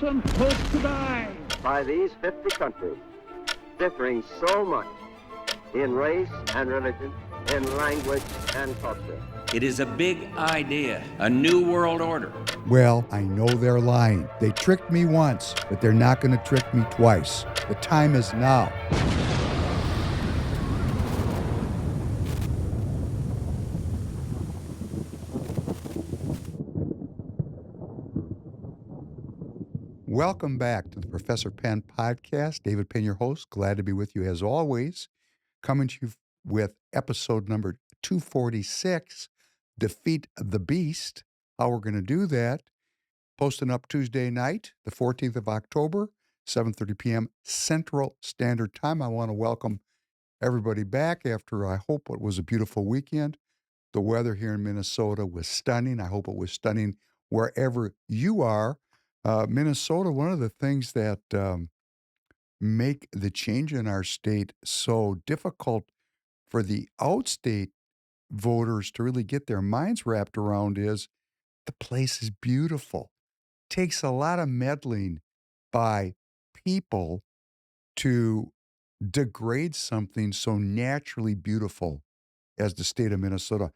some hope to die. By these 50 countries, differing so much in race and religion, in language and culture. It is a big idea, a new world order. Well, I know they're lying. They tricked me once, but they're not going to trick me twice. The time is now. Welcome back to the Professor Penn podcast. David Penn, your host. Glad to be with you as always. Coming to you with episode number 246, Defeat the Beast. How we're going to do that. Posting up Tuesday night, the 14th of October, 7:30 p.m. Central Standard Time. I want to welcome everybody back after, I hope, what was a beautiful weekend. The weather here in Minnesota was stunning. I hope it was stunning wherever you are. Minnesota, one of the things that make the change in our state so difficult for the outstate voters to really get their minds wrapped around is the place is beautiful. Takes a lot of meddling by people to degrade something so naturally beautiful as the state of Minnesota.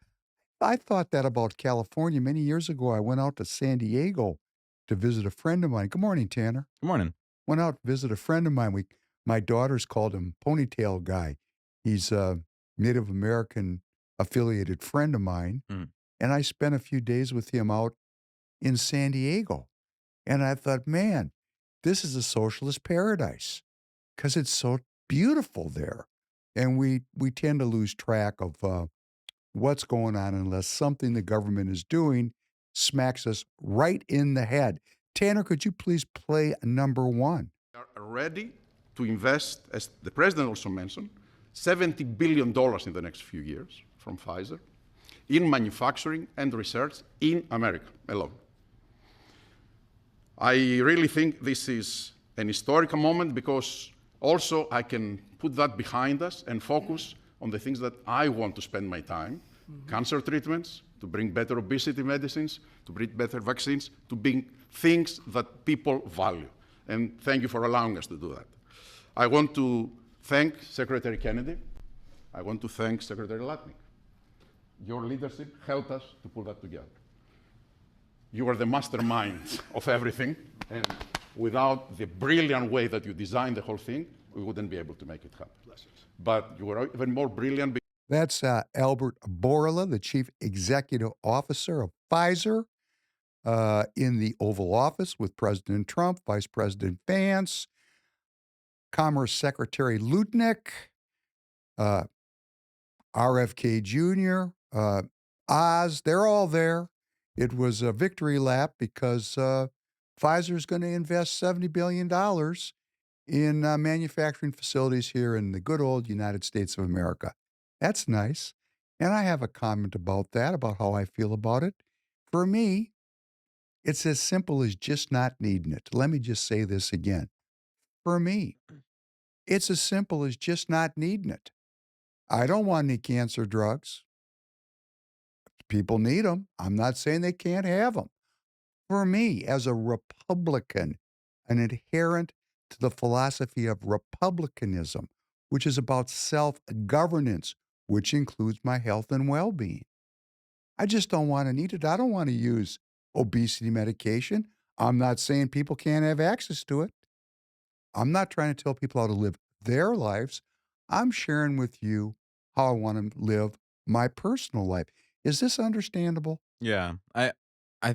I thought that about California. Many years ago, I went out to San Diego to visit a friend of mine. Good morning, Tanner. Good morning. Went out to visit a friend of mine. My daughters called him Ponytail Guy. He's a Native American affiliated friend of mine. And I spent a few days with him out in San Diego. And I thought, man, this is a socialist paradise because it's so beautiful there. And we tend to lose track of what's going on unless something the government is doing smacks us right in the head. Tanner, could you please play number one? We are ready to invest, as the president also mentioned, $70 billion in the next few years from Pfizer in manufacturing and research in America alone. I really think this is an historical moment because also I can put that behind us and focus on the things that I want to spend my time, cancer treatments, to bring better obesity medicines, to bring better vaccines, to bring things that people value. And thank you for allowing us to do that. I want to thank Secretary Kennedy. I want to thank Secretary Latnick. Your leadership helped us to pull that together. You are the mastermind of everything, and without the brilliant way that you designed the whole thing, we wouldn't be able to make it happen. But you are even more brilliant. That's Albert Bourla, the Chief Executive Officer of Pfizer, in the Oval Office with President Trump, Vice President Vance, Commerce Secretary Lutnick, RFK Jr., Oz, they're all there. It was a victory lap because Pfizer is going to invest $70 billion in manufacturing facilities here in the good old United States of America. That's nice. And I have a comment about that, about how I feel about it. For me, it's as simple as just not needing it. Let me just say this again. For me, it's as simple as just not needing it. I don't want any cancer drugs. People need them. I'm not saying they can't have them. For me, as a Republican, an adherent to the philosophy of Republicanism, which is about self-governance, which includes my health and well-being, I just don't want to need it. I don't want to use obesity medication. I'm not saying people can't have access to it. I'm not trying to tell people how to live their lives. I'm sharing with you how I want to live my personal life. Is this understandable? Yeah, I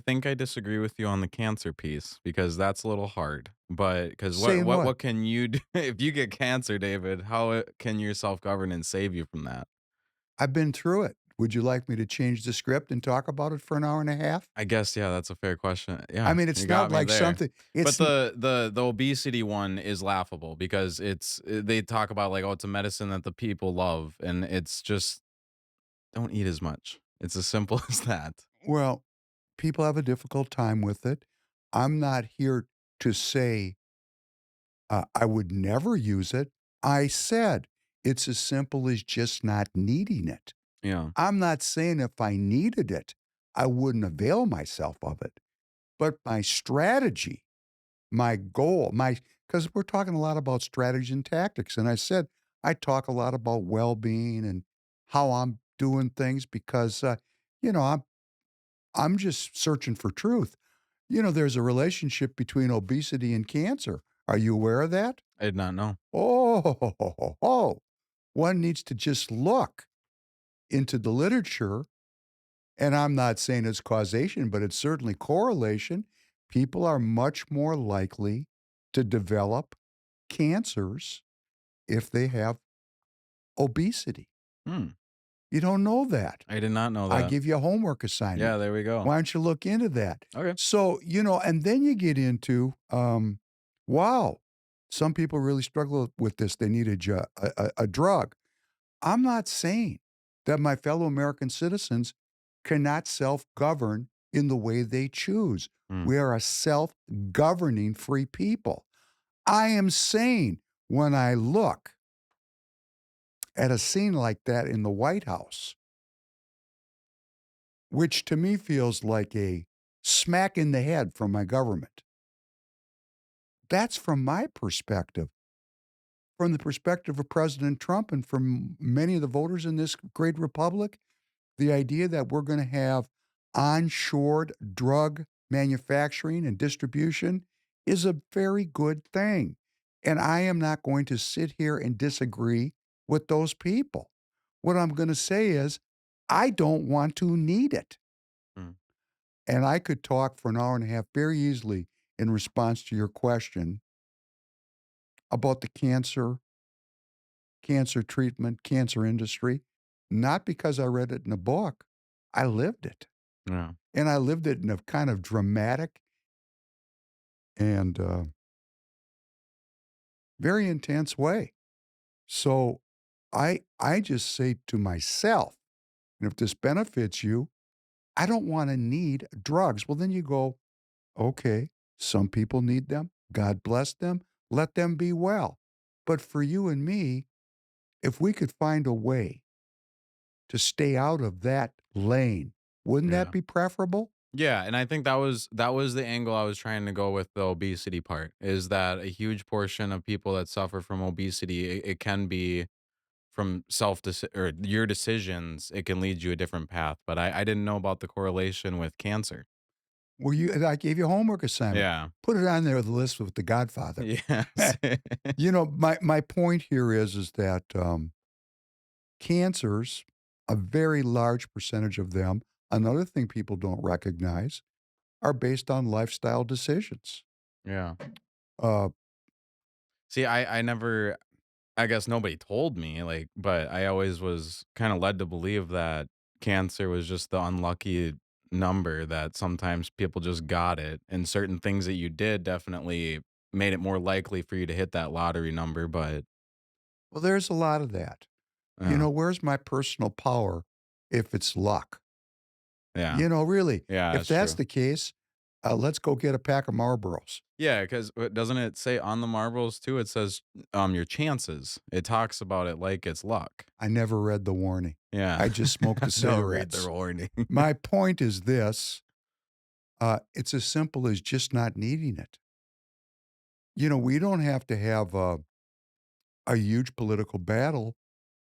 think I disagree with you on the cancer piece because that's a little hard. But because Saying what? what can you do if you get cancer, David? How can your self-governance save you from that? I've been through it. Would you like me to change the script and talk about it for an hour and a half? I guess, yeah, that's a fair question. Yeah, I mean, it's you got not me like there. something. But It's the obesity one is laughable because they talk about like, oh, it's a medicine that the people love, and it's just don't eat as much. It's as simple as that. well, people have a difficult time with it. I'm not here to say I would never use it. I said it's as simple as just not needing it. Yeah. I'm not saying if I needed it, I wouldn't avail myself of it. But my strategy my goal, because we're talking a lot about strategy and tactics. And I said, I talk a lot about well-being and how I'm doing things because, you know, I'm just searching for truth. There's a relationship between obesity and cancer. Are you aware of that? I did not know. Oh, one needs to just look into the literature. And I'm not saying it's causation, but it's certainly correlation. People are much more likely to develop cancers if they have obesity. Hmm. You don't know that. I did not know I that. give you a homework assignment. Yeah, there we go. Why don't you look into that? Okay. So, and then you get into, wow, some people really struggle with this. They need a drug. I'm not saying that my fellow American citizens cannot self-govern in the way they choose. Hmm. We are a self-governing free people. I am saying when I look at a scene like that in the White House, which to me feels like a smack in the head from my government. That's from my perspective. From the perspective of President Trump and from many of the voters in this great republic, the idea that we're going to have onshored drug manufacturing and distribution is a very good thing. And I am not going to sit here and disagree with those people. What I'm going to say is, I don't want to need it. Hmm. And I could talk for an hour and a half very easily in response to your question about the cancer treatment, cancer industry, not because I read it in a book. I lived it. Yeah. And I lived it in a kind of dramatic and very intense way. So I just say to myself, and if this benefits you, I don't want to need drugs. Well, then you go, okay, some people need them. God bless them. Let them be well. But for you and me, if we could find a way to stay out of that lane, wouldn't that Yeah. be preferable? Yeah, and I think that was the angle I was trying to go with the obesity part, is that a huge portion of people that suffer from obesity, it can be from or your decisions, it can lead you a different path. But I didn't know about the correlation with cancer. Well, I gave you a homework assignment. Yeah. Put it on there with the list with The Godfather. Yes. My point here is that cancers, a very large percentage of them, another thing people don't recognize, are based on lifestyle decisions. Yeah. Uh, See, I never, I guess nobody told me, like, but I always was kind of led to believe that cancer was just the unlucky number, that sometimes people just got it, and certain things that you did definitely made it more likely for you to hit that lottery number. But well, there's a lot of that. uh, Where's my personal power if it's luck? yeah, Really, yeah, if that's that's true. the case, let's go get a pack of Marlboros. Yeah, because doesn't it say on the marbles too? It says your chances. It talks about it like it's luck. I never read the warning. Yeah, I just smoked the don't read cigarettes. the warning. My point is this, it's as simple as just not needing it. We don't have to have a huge political battle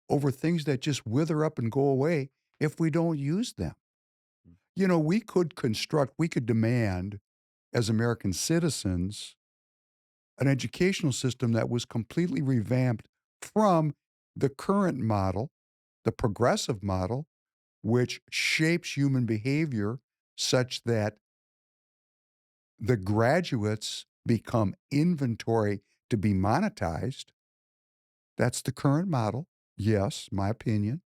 over things that just wither up and go away if we don't use them. We could demand as American citizens an educational system that was completely revamped from the current model, the progressive model, which shapes human behavior such that the graduates become inventory to be monetized. That's the current model. Yes, my opinion.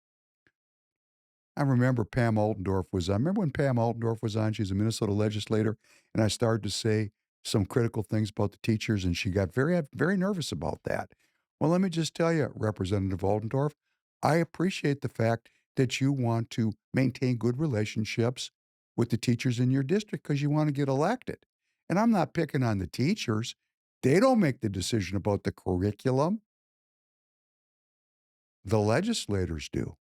I remember Pam Altendorf was on. Remember when Pam Altendorf was on? She's a Minnesota legislator, and I started to say some critical things about the teachers, and she got very, very nervous about that. Well, let me just tell you, Representative Altendorf, I appreciate the fact that you want to maintain good relationships with the teachers in your district because you want to get elected. And I'm not picking on the teachers. They don't make the decision about the curriculum. The legislators do.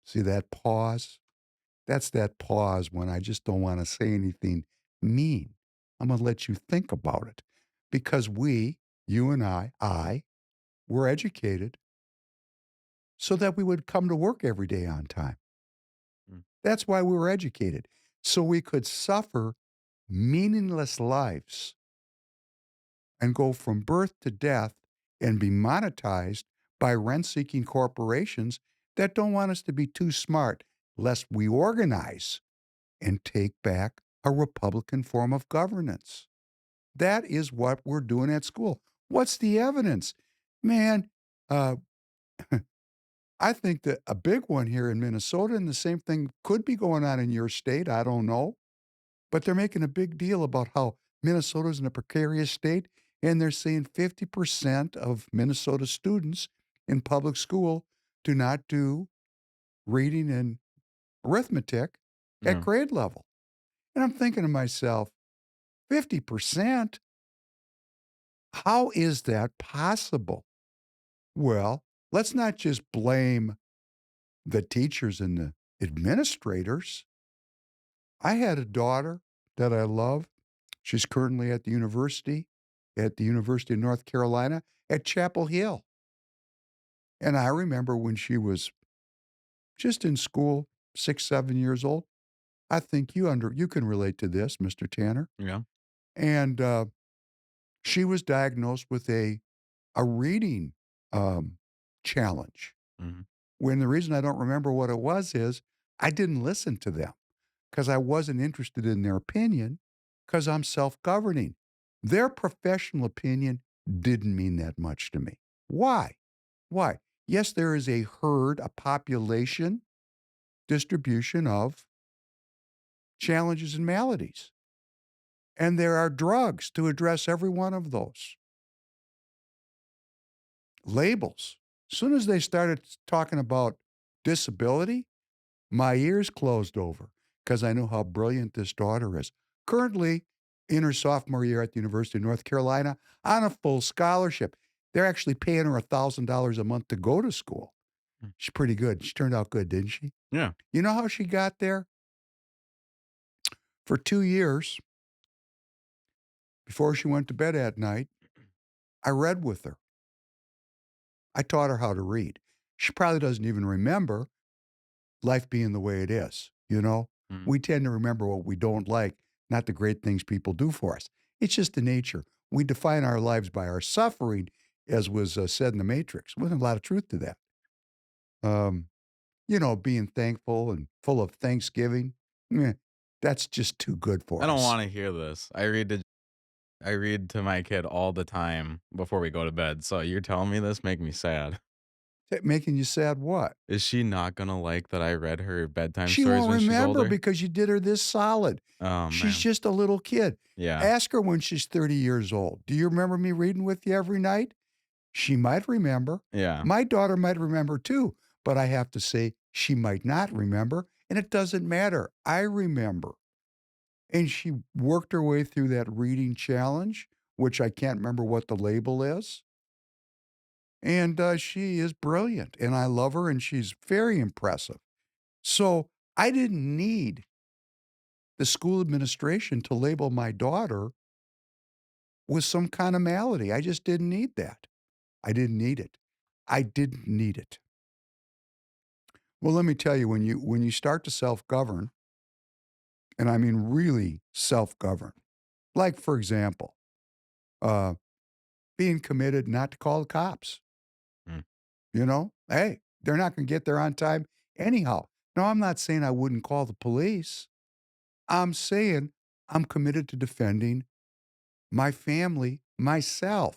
See that pause? That's that pause when I just don't want to say anything mean. I'm going to let you think about it because you and I were educated so that we would come to work every day on time. Mm. That's why we were educated, so we could suffer meaningless lives and go from birth to death and be monetized by rent-seeking corporations that don't want us to be too smart, lest we organize and take back a Republican form of governance. That is what we're doing at school. What's the evidence? Man, uh, I think that a big one here in Minnesota, and the same thing could be going on in your state, I don't know, but they're making a big deal about how Minnesota's in a precarious state, and they're saying 50% of Minnesota students in public school do not do reading and arithmetic at Yeah. grade level. And I'm thinking to myself, 50%? How is that possible? Well, let's not just blame the teachers and the administrators. I had a daughter that I love. She's currently at the University of North Carolina at Chapel Hill. And I remember when she was just in school, 6, 7 years old. I think you can relate to this, Mr. Tanner. Yeah. And she was diagnosed with a reading challenge. Mhm. When the reason I don't remember what it was is I didn't listen to them because I wasn't interested in their opinion because I'm self-governing. Their professional opinion didn't mean that much to me. Why? Why? Yes, there is a herd, a population distribution of challenges and maladies. And there are drugs to address every one of those. Labels. As soon as they started talking about disability, my ears closed over because I know how brilliant this daughter is. Currently in her sophomore year at the University of North Carolina on a full scholarship. They're actually paying her $1,000 a month to go to school. Mm. She's pretty good. She turned out good, didn't she? Yeah. You know how she got there? For 2 years, before she went to bed at night, I read with her. I taught her how to read. She probably doesn't even remember life being the way it is, you know? Mm. We tend to remember what we don't like, not the great things people do for us. It's just the nature. We define our lives by our suffering, as was said in The Matrix. There's a lot of truth to that. Being thankful and full of thanksgiving, that's just too good for I don't us. want to hear this. I read to my kid all the time before we go to bed. So you're telling me this make me sad. Making you sad what? Is she not gonna like that I read her bedtime She stories won't when she's remember older? because you did her this solid. Oh She's man. just a little kid. Yeah. Ask her when she's 30 years old. Do you remember me reading with you every night? She might remember. Yeah. My daughter might remember too, but I have to say she might not remember, and it doesn't matter. I remember. And she worked her way through that reading challenge, which I can't remember what the label is. And she is brilliant, and I love her, and she's very impressive. So I didn't need the school administration to label my daughter with some kind of malady. I just didn't need that. I didn't need it. I didn't need it. Well, let me tell you, when you start to self-govern, and I mean really self-govern, like for example, uh, being committed not to call the cops. Mm. Hey, they're not going to get there on time anyhow. No, I'm not saying I wouldn't call the police. I'm saying I'm committed to defending my family, myself.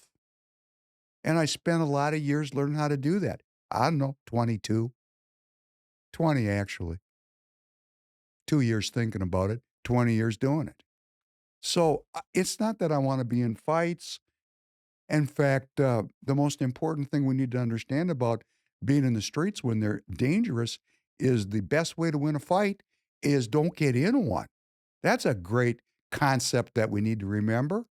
And I spent a lot of years learning how to do that. I don't know, 22, 20 actually. 2 years thinking about it, 20 years doing it. So it's not that I want to be in fights. In fact, the most important thing we need to understand about being in the streets when they're dangerous is the best way to win a fight is don't get in one. That's a great concept that we need to remember.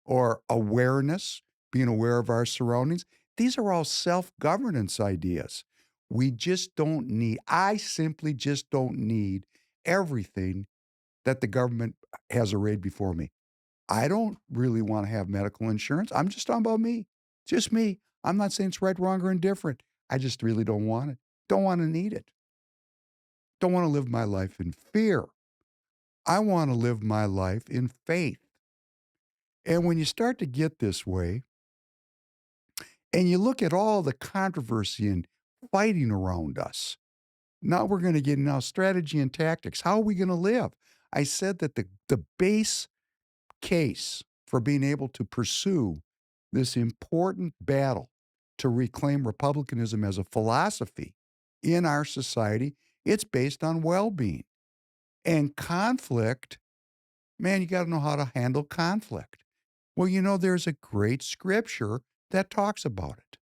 Or awareness, being aware of our surroundings. These are all self-governance ideas. I simply just don't need everything that the government has arrayed before me. I don't really want to have medical insurance. I'm just talking about me. Just me. I'm not saying it's right, wrong, or indifferent. I just really don't want it. Don't want to need it. Don't want to live my life in fear. I want to live my life in faith. And when you start to get this way, and you look at all the controversy and fighting around us, now we're going to get now strategy and tactics. How are we going to live? I said that the base case for being able to pursue this important battle to reclaim republicanism as a philosophy in our society, it's based on well-being. And conflict, man, you got to know how to handle conflict. Well, there's a great scripture that talks about it.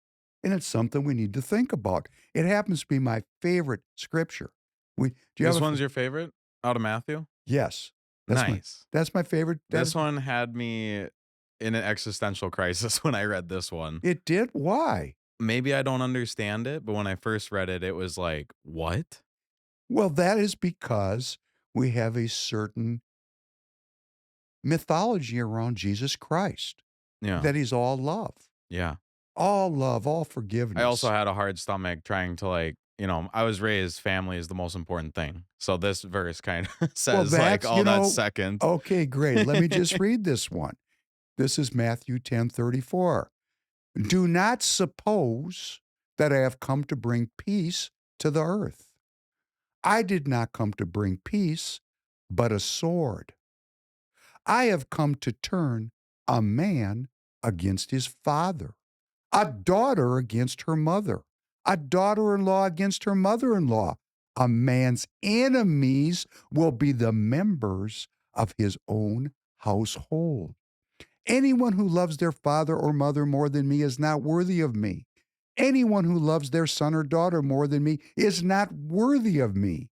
And it's something we need to think about. It happens to be my favorite scripture. Do you This have one's your favorite out of Matthew? Yes. Nice. That's my favorite. This one had me in an existential crisis when I read this one. It did? Why? Maybe I don't understand it, but when I first read it, it was like, what? Well, that is because we have a certain mythology around Jesus Christ, Yeah. that he's all love, Yeah. all forgiveness. I also had a hard stomach trying to I was raised family is the most important thing. So this verse kind of says that's second. Okay, great. Let me just read this one. This is Matthew 10:34. Do not suppose that I have come to bring peace to the earth. I did not come to bring peace, but a sword. I have come to turn a man against his father, a daughter against her mother, a daughter-in-law against her mother-in-law. A man's enemies will be the members of his own household. Anyone who loves their father or mother more than me is not worthy of me. Anyone who loves their son or daughter more than me is not worthy of me.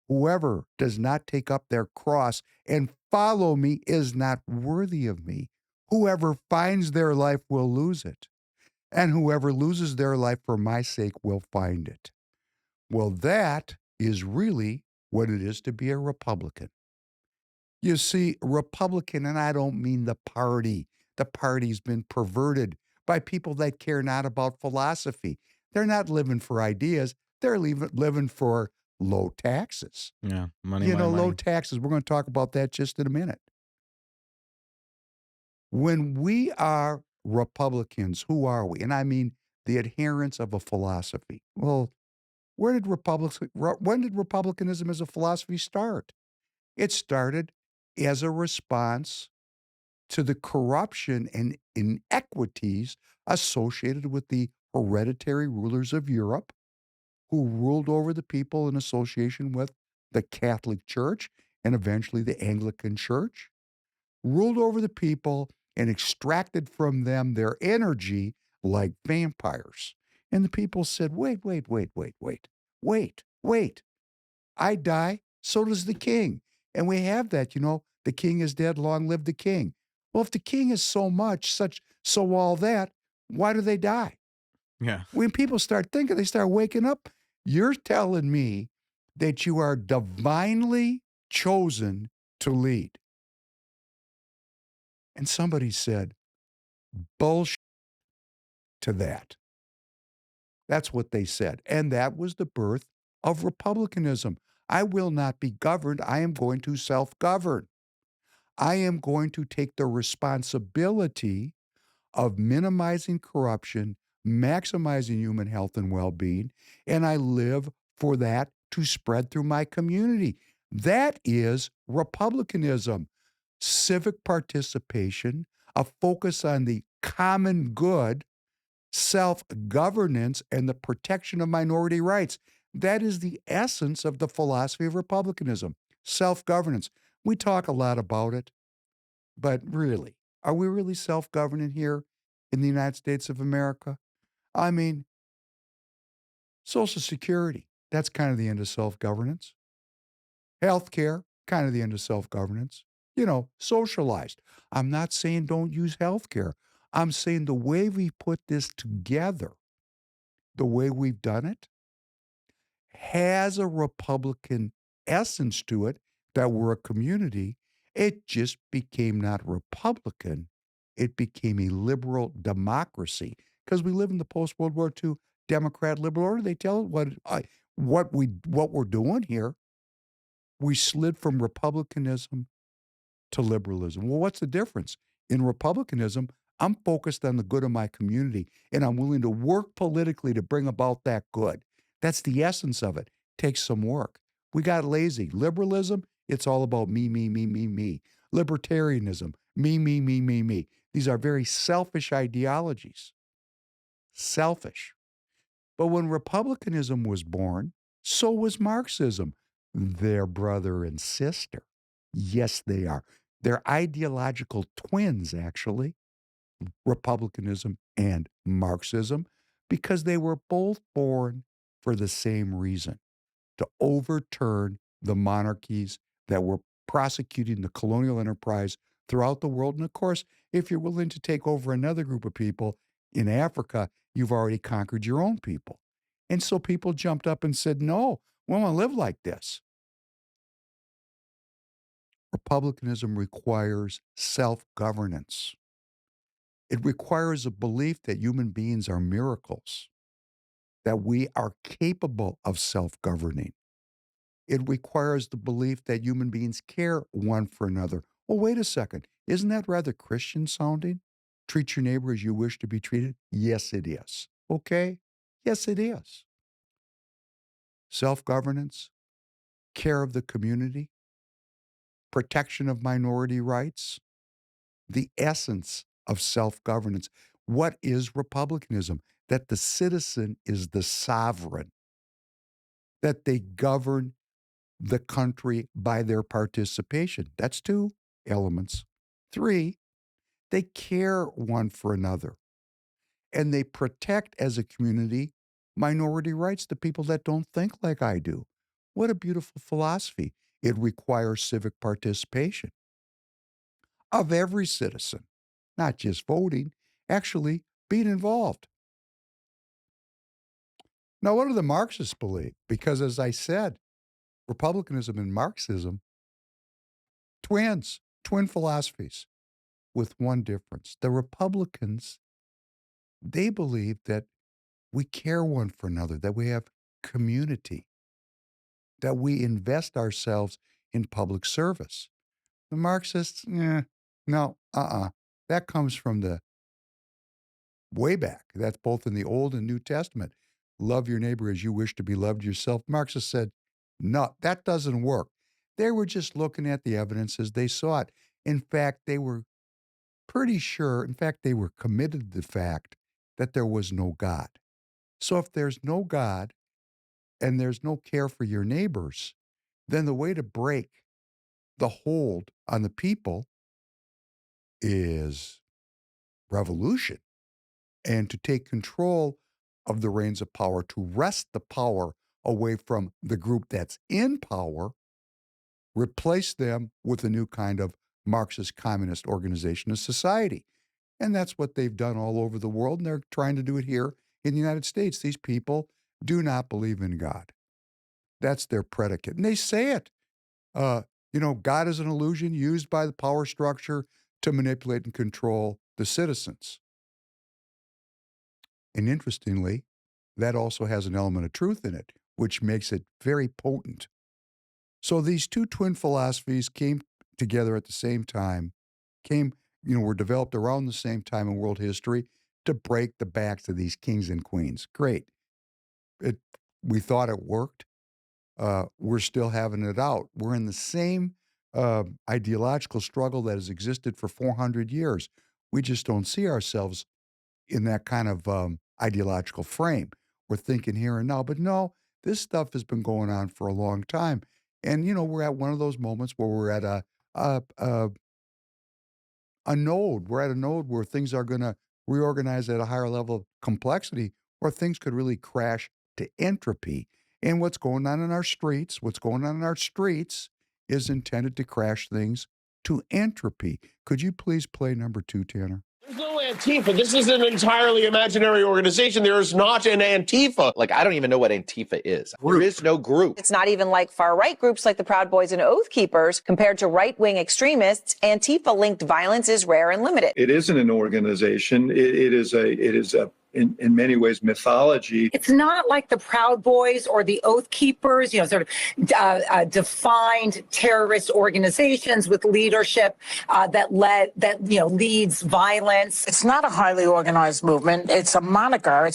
Whoever does not take up their cross and follow me is not worthy of me. Whoever finds their life will lose it, and whoever loses their life for my sake will find it. Well, that is really what it is to be a Republican. You see, Republican, and I don't mean the party. The party's been perverted by people that care not about philosophy. They're not living for ideas. They're living for low taxes. Yeah. Money, money. Low taxes. We're going to talk about that just in a minute. When we are Republicans, who are we? And I mean the adherents of a philosophy. Well, when did Republicanism as a philosophy start? It started as a response to the corruption and inequities associated with the hereditary rulers of Europe who ruled over the people in association with the Catholic Church and eventually the Anglican Church, ruled over the people and extracted from them their energy like vampires. And the people said, wait. I die, so does the king. And we have that, the king is dead, long live the king. Well, if the king is so all that, why do they die? Yeah. When people start thinking, they start waking up. You're telling me that you are divinely chosen to lead. And somebody said, bullshit to that. That's what they said. And that was the birth of republicanism. I will not be governed. I am going to self-govern. I am going to take the responsibility of minimizing corruption, maximizing human health and well-being, and I live for that to spread through my community. That is republicanism. Civic participation, a focus on the common good, self-governance, and the protection of minority rights. That is the essence of the philosophy of republicanism, self-governance. We talk a lot about it, but really, are we really self-governing here in the United States of America? I mean, Social Security, that's kind of the end of self-governance. Healthcare, kind of the end of self-governance. Socialized. I'm not saying don't use healthcare. I'm saying the way we put this together, the way we've done it, has a Republican essence to it, that we're a community, It just became not Republican. It became a liberal democracy because we live in the post-World War II Democrat liberal order. They tell what we're doing here. We slid from republicanism to liberalism. Well, what's the difference? In republicanism, I'm focused on the good of my community, and I'm willing to work politically to bring about that good. That's the essence of it. Takes some work. We got lazy. Liberalism, it's all about me, me, me, me, me. Libertarianism, me, me, me, me, me. These are very selfish ideologies. Selfish. But when republicanism was born, so was Marxism. They're brother and sister. Yes, they are. They're ideological twins, actually, republicanism and Marxism, because they were both born for the same reason, to overturn the monarchies that were prosecuting the colonial enterprise throughout the world. And of course, if you're willing to take over another group of people in Africa, you've already conquered your own people. And so people jumped up and said, no, we don't want to live like this. Republicanism requires self-governance. It requires a belief that human beings are miracles, that we are capable of self-governing. It requires the belief that human beings care one for another. Well, wait a second. Isn't that rather Christian sounding? Treat your neighbor as you wish to be treated? Yes, it is. Okay? Yes, it is. Self-governance, care of the community, protection of minority rights, the essence of self-governance. What is republicanism? That the citizen is the sovereign, that they govern the country by their participation. That's 2 elements. 3, they care one for another, and they protect as a community minority rights, the people that don't think like I do. What a beautiful philosophy. It requires civic participation of every citizen, not just voting, actually being involved. Now, what do the Marxists believe? Because as I said, republicanism and Marxism, twin philosophies with one difference. The Republicans, they believe that we care one for another, that we have community, that we invest ourselves in public service. The Marxists, no, that comes from the way back. That's both in the Old and New Testament. Love your neighbor as you wish to be loved yourself. Marxists said, no, that doesn't work. They were just looking at the evidence as they saw it. In fact, they were pretty sure, in fact, they were committed to the fact that there was no God. So if there's no God and there's no care for your neighbors, then the way to break the hold on the people is revolution, and to take control of the reins of power, to wrest the power away from the group that's in power, replace them with a new kind of Marxist communist organization of society. And that's what they've done all over the world, and they're trying to do it here in the United States. These people do not believe in God. That's their predicate. And they say it. God is an illusion used by the power structure to manipulate and control the citizens. And interestingly, that also has an element of truth in it, which makes it very potent. So these 2 twin philosophies came together at the same time, were developed around the same time in world history to break the backs of these kings and queens. Great. We thought it worked. We're still having it out. We're in the same ideological struggle that has existed for 400 years. We just don't see ourselves in that kind of ideological frame. We're thinking here and now, but no, this stuff has been going on for a long time. And, we're at one of those moments where we're at a node. We're at a node where things are going to reorganize at a higher level of complexity, or things could really crash to entropy. And what's going on in our streets is intended to crash things to entropy. Could you please play number 2, Tanner? There's no Antifa. This is an entirely imaginary organization. There is not an Antifa. Like, I don't even know what Antifa is. There is no group. It's not even like far-right groups like the Proud Boys and Oath Keepers. Compared to right-wing extremists, Antifa-linked violence is rare and limited. It isn't an organization. It is in many ways mythology. It's not like the Proud Boys or the Oath Keepers, sort of defined terrorist organizations with leadership that leads violence. It's not a highly organized movement. It's a moniker.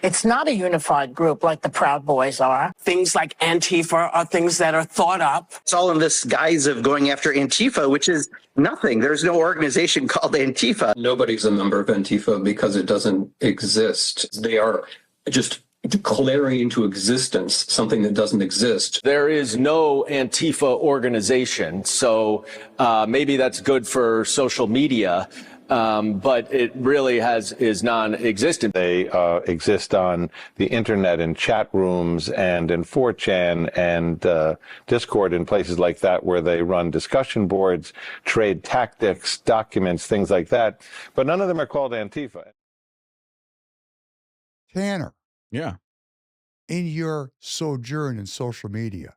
It's not a unified group like the Proud Boys are. Things like Antifa are things that are thought up. It's all in this guise of going after Antifa, which is nothing. There's no organization called Antifa. Nobody's a member of Antifa because it doesn't exist. They are just declaring into existence something that doesn't exist. There is no Antifa organization, so maybe that's good for social media. But it really is non-existent. They exist on the internet in chat rooms and in 4chan and Discord and places like that where they run discussion boards, trade tactics, documents, things like that. But none of them are called Antifa. Tanner. Yeah. In your sojourn in social media,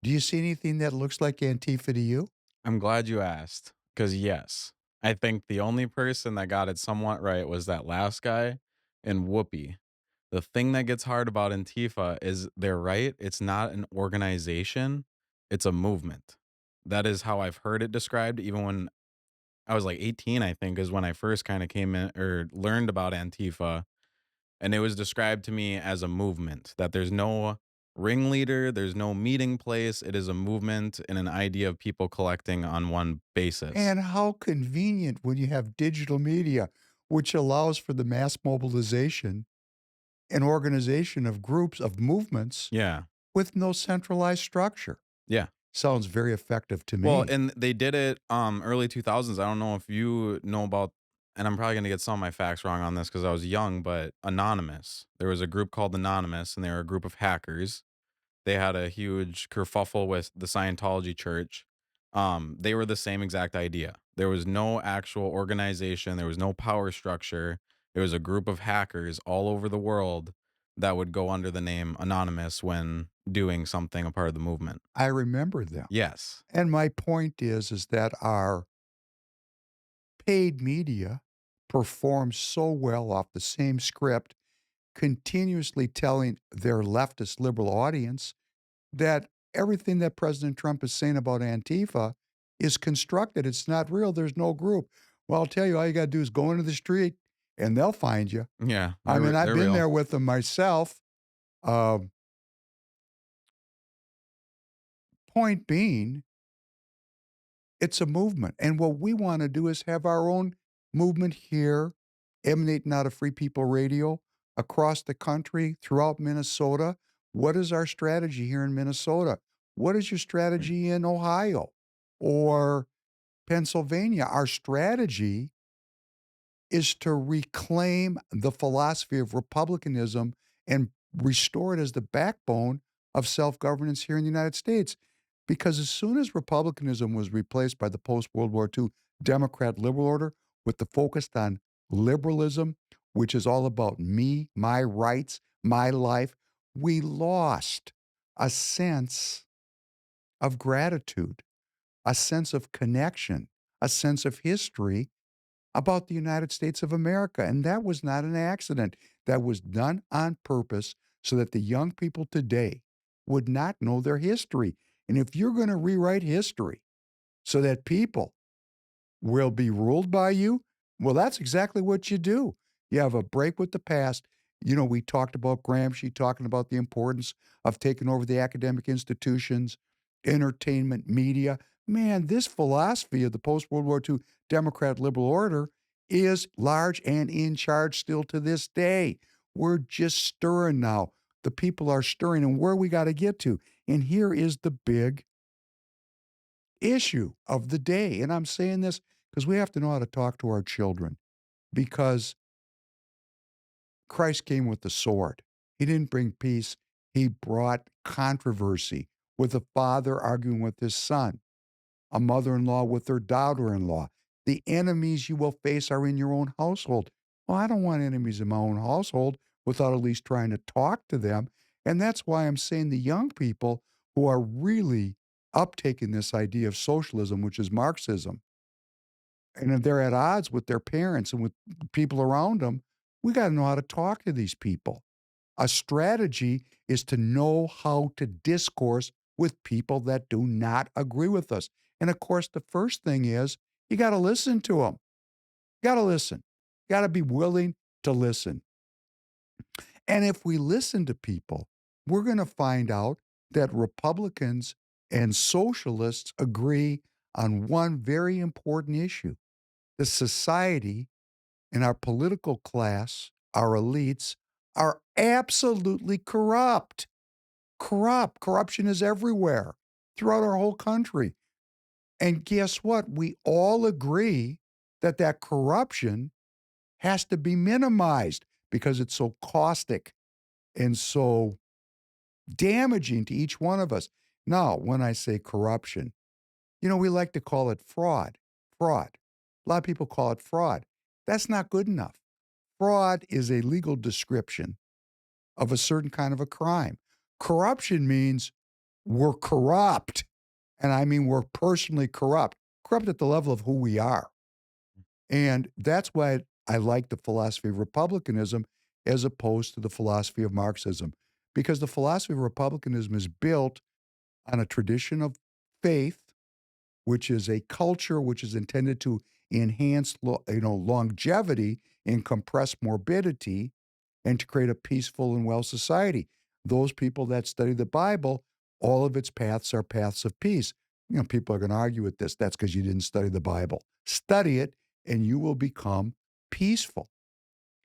do you see anything that looks like Antifa to you? I'm glad you asked, because yes. I think the only person that got it somewhat right was that last guy and Whoopi. The thing that gets hard about Antifa is they're right. It's not an organization. It's a movement. That is how I've heard it described. Even when I was like 18, I think, is when I first kind of came in or learned about Antifa. And it was described to me as a movement, that there's no ringleader, there's no meeting place. It is a movement and an idea of people collecting on one basis. And how convenient when you have digital media, which allows for the mass mobilization and organization of groups, of movements, yeah, with no centralized structure. Yeah. Sounds very effective to me. Well, and they did it early 2000s. I don't know if you know about, and I'm probably going to get some of my facts wrong on this because I was young, but Anonymous. There was a group called Anonymous, and they were a group of hackers. They had a huge kerfuffle with the Scientology church. They were the same exact idea. There was no actual organization. There was no power structure. It was a group of hackers all over the world that would go under the name Anonymous when doing something a part of the movement. I remember them. Yes. And my point is that our paid media performs so well off the same script, continuously telling their leftist liberal audience that everything that President Trump is saying about Antifa is constructed. It's not real. There's no group. Well, I'll tell you, all you got to do is go into the street and they'll find you. Yeah. I mean, I've been there with them myself. Point being, it's a movement. And what we want to do is have our own movement here, emanating out of Free People Radio, across the country, throughout Minnesota. What is our strategy here in Minnesota? What is your strategy in Ohio or Pennsylvania? Our strategy is to reclaim the philosophy of Republicanism and restore it as the backbone of self-governance here in the United States. Because as soon as Republicanism was replaced by the post-World War II Democrat liberal order with the focus on liberalism, which is all about me, my rights, my life, we lost a sense of gratitude, a sense of connection, a sense of history about the United States of America. And that was not an accident. That was done on purpose so that the young people today would not know their history. And if you're going to rewrite history so that people will be ruled by you, well, that's exactly what you do. You have a break with the past. You know, we talked about Gramsci talking about the importance of taking over the academic institutions, entertainment, media. Man, this philosophy of the post-World War II Democrat liberal order is large and in charge still to this day. We're just stirring now. The people are stirring, and where we got to get to. And here is the big issue of the day. And I'm saying this because we have to know how to talk to our children, because Christ came with the sword. He didn't bring peace. He brought controversy, with a father arguing with his son, a mother-in-law with her daughter-in-law. the enemies you will face are in your own household. Well, I don't want enemies in my own household without at least trying to talk to them. And that's why I'm saying the young people who are really uptaking this idea of socialism, which is Marxism, and if they're at odds with their parents and with people around them, we got to know how to talk to these people. A strategy is to know how to discourse with people that do not agree with us. And of course, the first thing is you got to listen to them. You got to listen. You got to be willing to listen. And if we listen to people, we're going to find out that Republicans and socialists agree on one very important issue. The society and our political class, our elites, are absolutely corrupt. Corruption is everywhere throughout our whole country. And guess what? We all agree that that corruption has to be minimized because it's so caustic and so damaging to each one of us. Now, when I say corruption, we like to call it fraud. Fraud. A lot of people call it fraud. That's not good enough. Fraud is a legal description of a certain kind of a crime. Corruption means we're corrupt. And I mean, we're personally corrupt at the level of who we are. And that's why I like the philosophy of republicanism as opposed to the philosophy of Marxism, because the philosophy of republicanism is built on a tradition of faith, which is a culture which is intended to enhance longevity and compress morbidity and to create a peaceful and well society. Those people that study the Bible, all of its paths are paths of peace. People are going to argue with this. That's because you didn't study the Bible. Study it, and you will become peaceful.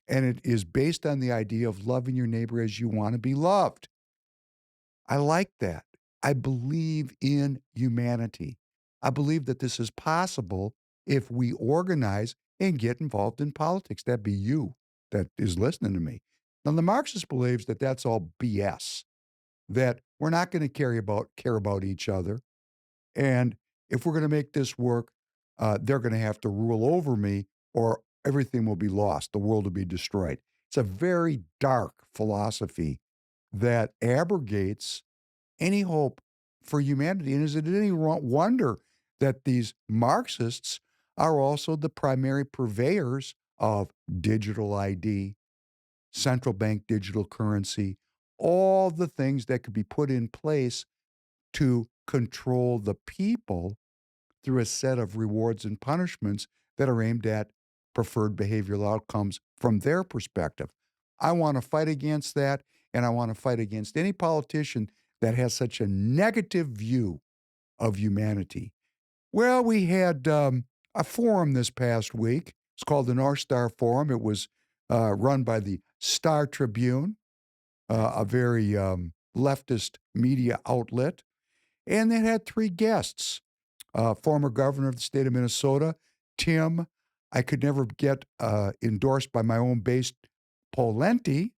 And it is based on the idea of loving your neighbor as you want to be loved. I like that. I believe in humanity. I believe that this is possible if we organize and get involved in politics. That'd be you that is listening to me. Now, the Marxist believes that that's all BS, that we're not going to care about each other. And if we're going to make this work, they're going to have to rule over me or everything will be lost. The world will be destroyed. It's a very dark philosophy that abrogates any hope for humanity. And is it any wonder that these Marxists are also the primary purveyors of digital ID, central bank digital currency, all the things that could be put in place to control the people through a set of rewards and punishments that are aimed at preferred behavioral outcomes from their perspective. I want to fight against that, and I want to fight against any politician that has such a negative view of humanity. Well, we had a forum this past week. It's called the North Star Forum. It was run by the Star Tribune, a very leftist media outlet. And it had three guests. Former governor of the state of Minnesota, Tim, I could never get endorsed by my own base, Pawlenty,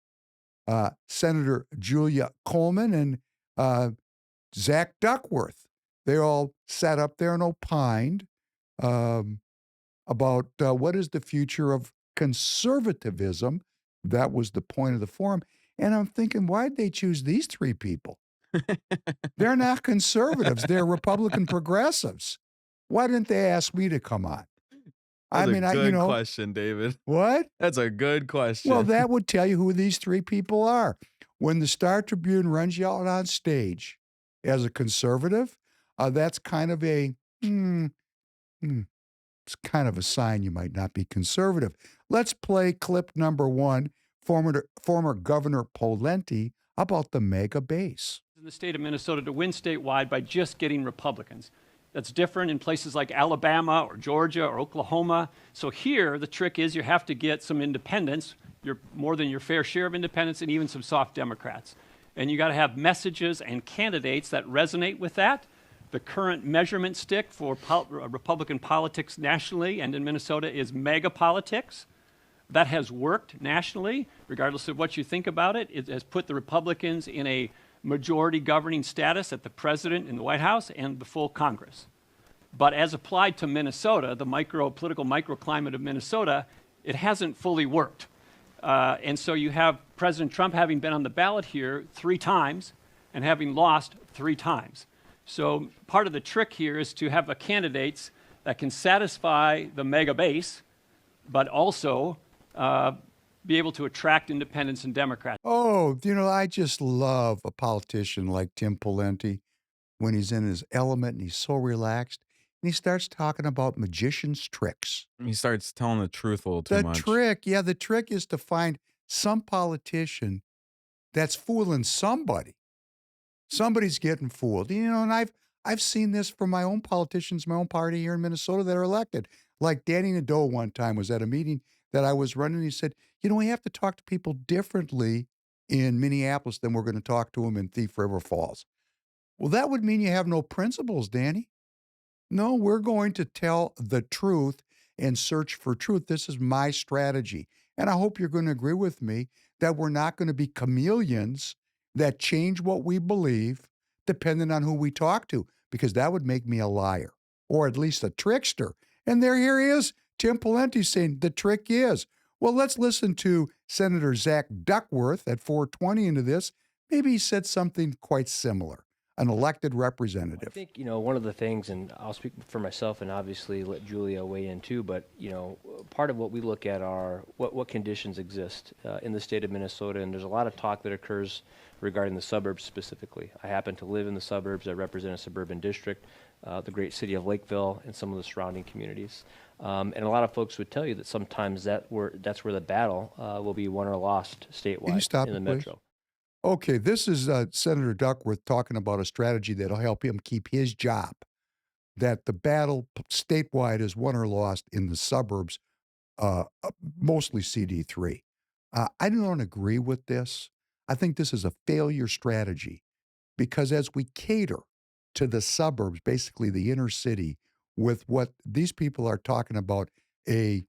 Senator Julia Coleman, and Zach Duckworth. They all sat up there and opined about what is the future of conservatism. That was the point of the forum. And I'm thinking, why'd they choose these three people? They're not conservatives. They're Republican progressives. Why didn't they ask me to come on? That's a good question, David. What? That's a good question. Well, that would tell you who these three people are. When the Star Tribune runs you out on stage as a conservative, that's kind of a, it's kind of a sign you might not be conservative. Let's play clip number one, former Governor Pawlenty about the mega base. In the state of Minnesota to win statewide by just getting Republicans. That's different in places like Alabama or Georgia or Oklahoma. So here, the trick is you have to get some independents, more than your fair share of independents, and even some soft Democrats. And you got to have messages and candidates that resonate with that. The current measurement stick for Republican politics nationally and in Minnesota is MAGA politics. That has worked nationally, regardless of what you think about it. It has put the Republicans in a majority governing status at the president in the White House and the full Congress. But as applied to Minnesota, the political microclimate of Minnesota, it hasn't fully worked. And so you have President Trump having been on the ballot here 3 times and having lost 3 times. So part of the trick here is to have candidates that can satisfy the mega base, but also be able to attract independents and Democrats. Oh, I just love a politician like Tim Pawlenty when he's in his element and he's so relaxed. And he starts talking about magician's tricks. He starts telling the truth a little too The much. the trick is to find some politician that's fooling somebody. Somebody's getting fooled. And I've seen this from my own politicians, my own party here in Minnesota that are elected. Like Danny Nadeau one time was at a meeting that I was running. He said, we have to talk to people differently in Minneapolis than we're going to talk to them in Thief River Falls. Well, that would mean you have no principles, Danny. No, we're going to tell the truth and search for truth. This is my strategy. And I hope you're going to agree with me that we're not going to be chameleons that change what we believe depending on who we talk to, because that would make me a liar or at least a trickster. And here he is, Tim Pawlenty saying the trick is. Well, let's listen to Senator Zach Duckworth at 420 into this. Maybe he said something quite similar. An elected representative. I think, one of the things, and I'll speak for myself and obviously let Julia weigh in too, but, part of what we look at are what conditions exist in the state of Minnesota, and there's a lot of talk that occurs regarding the suburbs specifically. I happen to live in the suburbs. I represent a suburban district, the great city of Lakeville and some of the surrounding communities. And a lot of folks would tell you that sometimes that's where the battle will be won or lost statewide in the metro. Okay, this is Senator Duckworth talking about a strategy that'll help him keep his job, that the battle statewide is won or lost in the suburbs, mostly CD3. I don't agree with this. I think this is a failure strategy because as we cater to the suburbs, basically the inner city, with what these people are talking about, a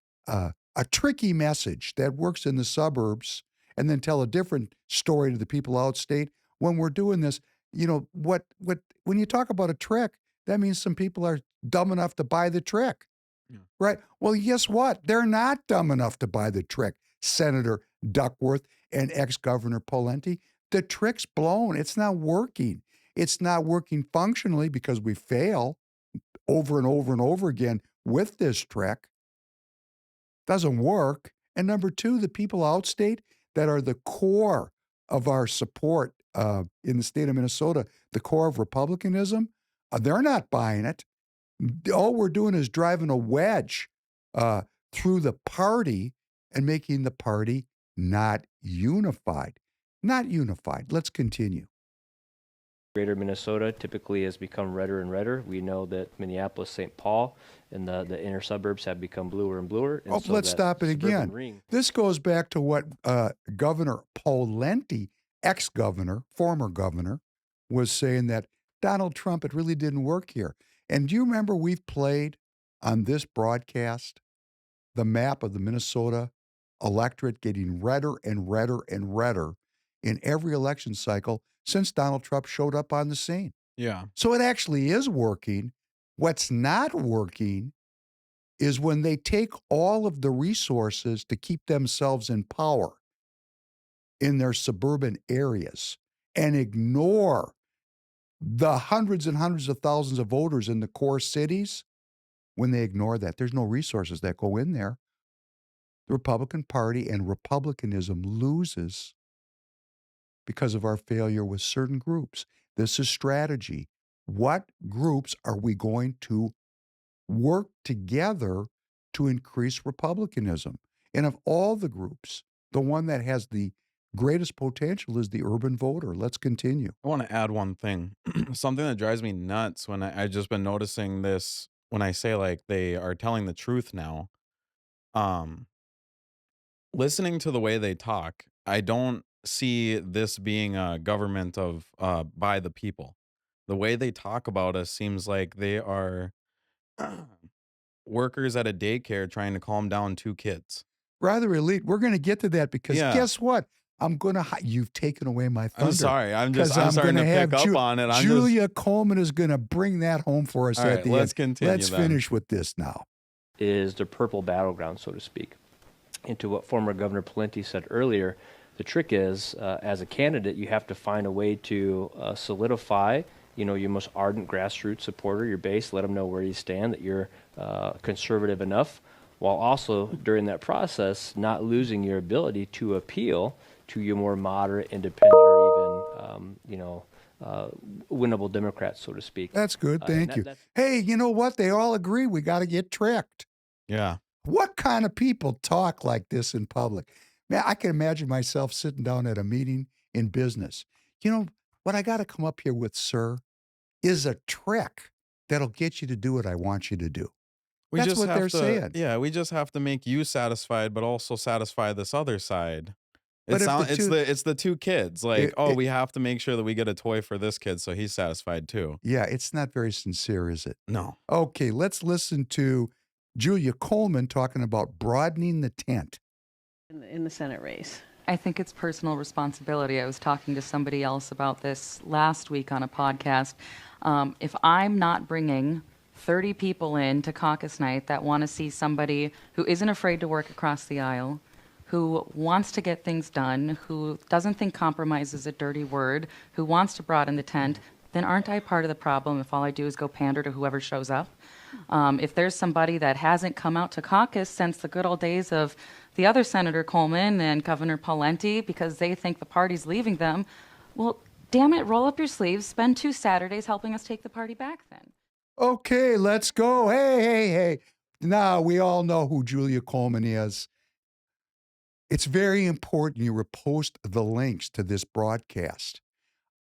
tricky message that works in the suburbs, and then tell a different story to the people outstate. When we're doing this, when you talk about a trick, that means some people are dumb enough to buy the trick, right? Well, guess what? They're not dumb enough to buy the trick, Senator Duckworth and ex-Governor Pawlenty. The trick's blown. It's not working. It's not working functionally because we fail over and over and over again with this trick. Doesn't work. And number 2, the people outstate that are the core of our support in the state of Minnesota, the core of Republicanism, they're not buying it. All we're doing is driving a wedge through the party and making the party not unified. Not unified. Let's continue. Greater Minnesota typically has become redder and redder. We know that Minneapolis, St. Paul, and the inner suburbs have become bluer and bluer. And so let's stop it again. This goes back to what Governor Pawlenty, ex-governor, former governor, was saying that Donald Trump, it really didn't work here. And do you remember we've played on this broadcast the map of the Minnesota electorate getting redder and redder and redder in every election cycle since Donald Trump showed up on the scene. Yeah. So it actually is working. What's not working is when they take all of the resources to keep themselves in power in their suburban areas and ignore the hundreds and hundreds of thousands of voters in the core cities. When they ignore that, there's no resources that go in there. The Republican Party and Republicanism loses because of our failure with certain groups. This is strategy. What groups are we going to work together to increase Republicanism? And of all the groups, the one that has the greatest potential is the urban voter. Let's continue. I want to add one thing. Something that drives me nuts when I've just been noticing this when I say like they are telling the truth now. Listening to the way they talk, I don't see this being a government of by the people. The way they talk about us seems like they are workers at a daycare trying to calm down 2 kids. Rather elite. We're going to get to that because guess what? You've taken away my thunder. I'm sorry. I'm 'Cause starting to gonna have pick up on it. Julia Coleman is going to bring that home for us All at right, the let's end. continue Let's then. finish with this now. Is the purple battleground, so to speak. Into what former Governor Pawlenty said earlier, the trick is, as a candidate, you have to find a way to solidify, your most ardent grassroots supporter, your base, let them know where you stand, that you're conservative enough, while also, during that process, not losing your ability to appeal to your more moderate, independent, or even, winnable Democrats, so to speak. That's good. Thank you. Hey, you know what? They all agree we got to get tricked. Yeah. What kind of people talk like this in public? Man, I can imagine myself sitting down at a meeting in business. What I got to come up here with, sir, is a trick that'll get you to do what I want you to do. That's what they're saying. Yeah, we just have to make you satisfied, but also satisfy this other side. But It's the two kids. Like, we have to make sure that we get a toy for this kid so he's satisfied too. Yeah, it's not very sincere, is it? No. Okay, let's listen to Julia Coleman talking about broadening the tent. In the Senate race. I think it's personal responsibility. I was talking to somebody else about this last week on a podcast. If I'm not bringing 30 people in to caucus night that want to see somebody who isn't afraid to work across the aisle, who wants to get things done, who doesn't think compromise is a dirty word, who wants to broaden the tent, then aren't I part of the problem if all I do is go pander to whoever shows up? If there's somebody that hasn't come out to caucus since the good old days of the other Senator Coleman and Governor Pawlenty because they think the party's leaving them, well, damn it, roll up your sleeves, spend 2 Saturdays helping us take the party back then. Okay, let's go. Hey. Now, we all know who Julia Coleman is. It's very important you repost the links to this broadcast.